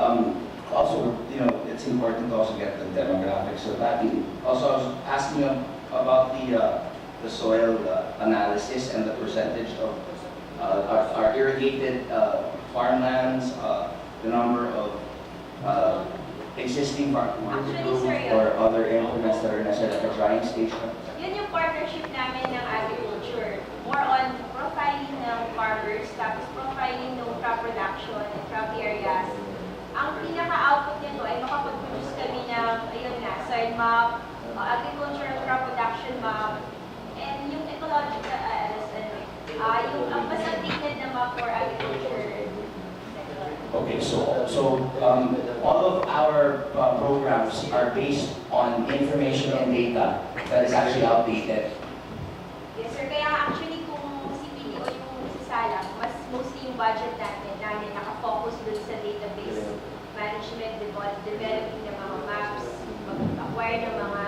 also, you know, it's important to also get the demographics of that. Also, I was asking about the soil analysis and the percentage of our irrigated farmlands, the number of existing farmlands Actually, sir, yun. or other implements that are necessary at the drying station. Yun yung partnership namin ng agriculture. More on profiling ng farmers, tapos profiling ng crop production and crop areas. Ang pinaka-output nito ay makapag-produce kami ng, ayun nga, soil map, agricultural crop production map, and yung ecological, yung mas updated na map for agriculture. Okay, so all of our programs are based on information and data that is actually outdated. Yes, sir. Kaya actually kung si PDO yung sasalang, mas mostly yung budget namin nakafocus dun sa database management, developing ng mga maps, mag-acquire ng mga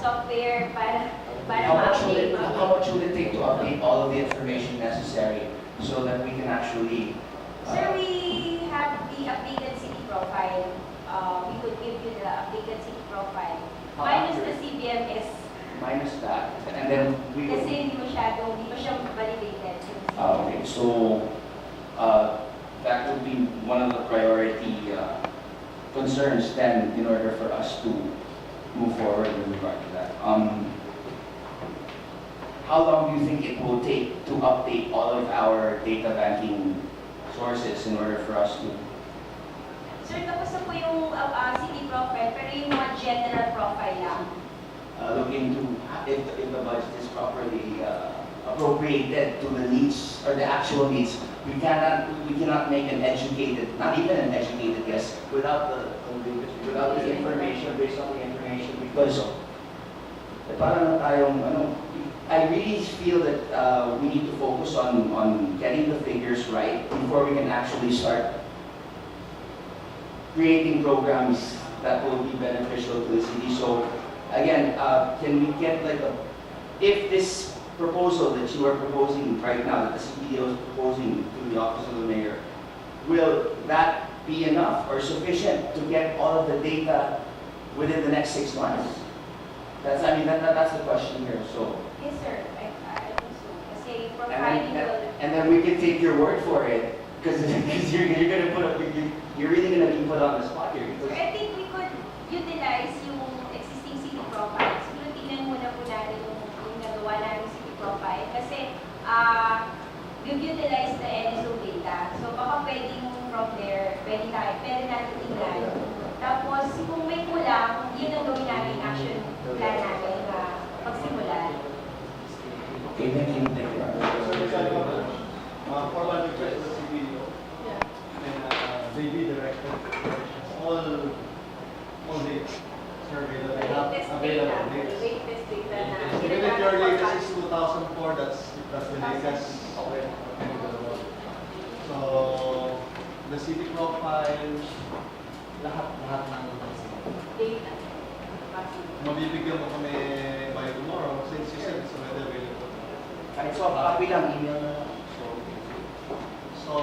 software para How much ma-update. would it take to update all of the information necessary so that we can actually Sir, we have the updated city profile. We could give you the updated city profile. Minus the CBMS. minus that, and then we will... Kasi hindi pa siya validated. Okay, so that would be one of the priority concerns then in order for us to move forward with regard to that. How long do you think it will take to update all of our data banking sources in order for us to... Sir, tapos na po yung city profile, pero yung mga general profile lang. Look into if the budget is properly appropriated to the needs or the actual needs. We cannot make an educated, not even an educated guess without the information, based on the information, because parang tayong I really feel that we need to focus on getting the figures right before we can actually start creating programs that will be beneficial to the city. So again, can we get like if this proposal that you are proposing right now, that the CPDO is proposing to the Office of the Mayor, will that be enough or sufficient to get all of the data within the next 6 months? That's the question here. So. Yes, sir. I think so. Kasi profiling will... And then we can take your word for it, because you're gonna you're really gonna be put on the spot here. Sir, I think we could utilize yung existing city profile. Siguro tingnan muna po natin yung nagawa namin city profile. Kasi we've utilized the NSO data. So baka pwedeng from there, pwede natin tingnan. Tapos kung may kulang, yun ang gawin namin action plan namin na pagsimulan. Okay, thank you. Formal request to the CPDO and JB director all the survey that they have available. Latest data na. Even if your latest is 2004, that's the latest. So the city profile, lahat ng Data. mabibigyan mo kami by tomorrow since you said it's already available. Kahit so, copy lang, email na lang. So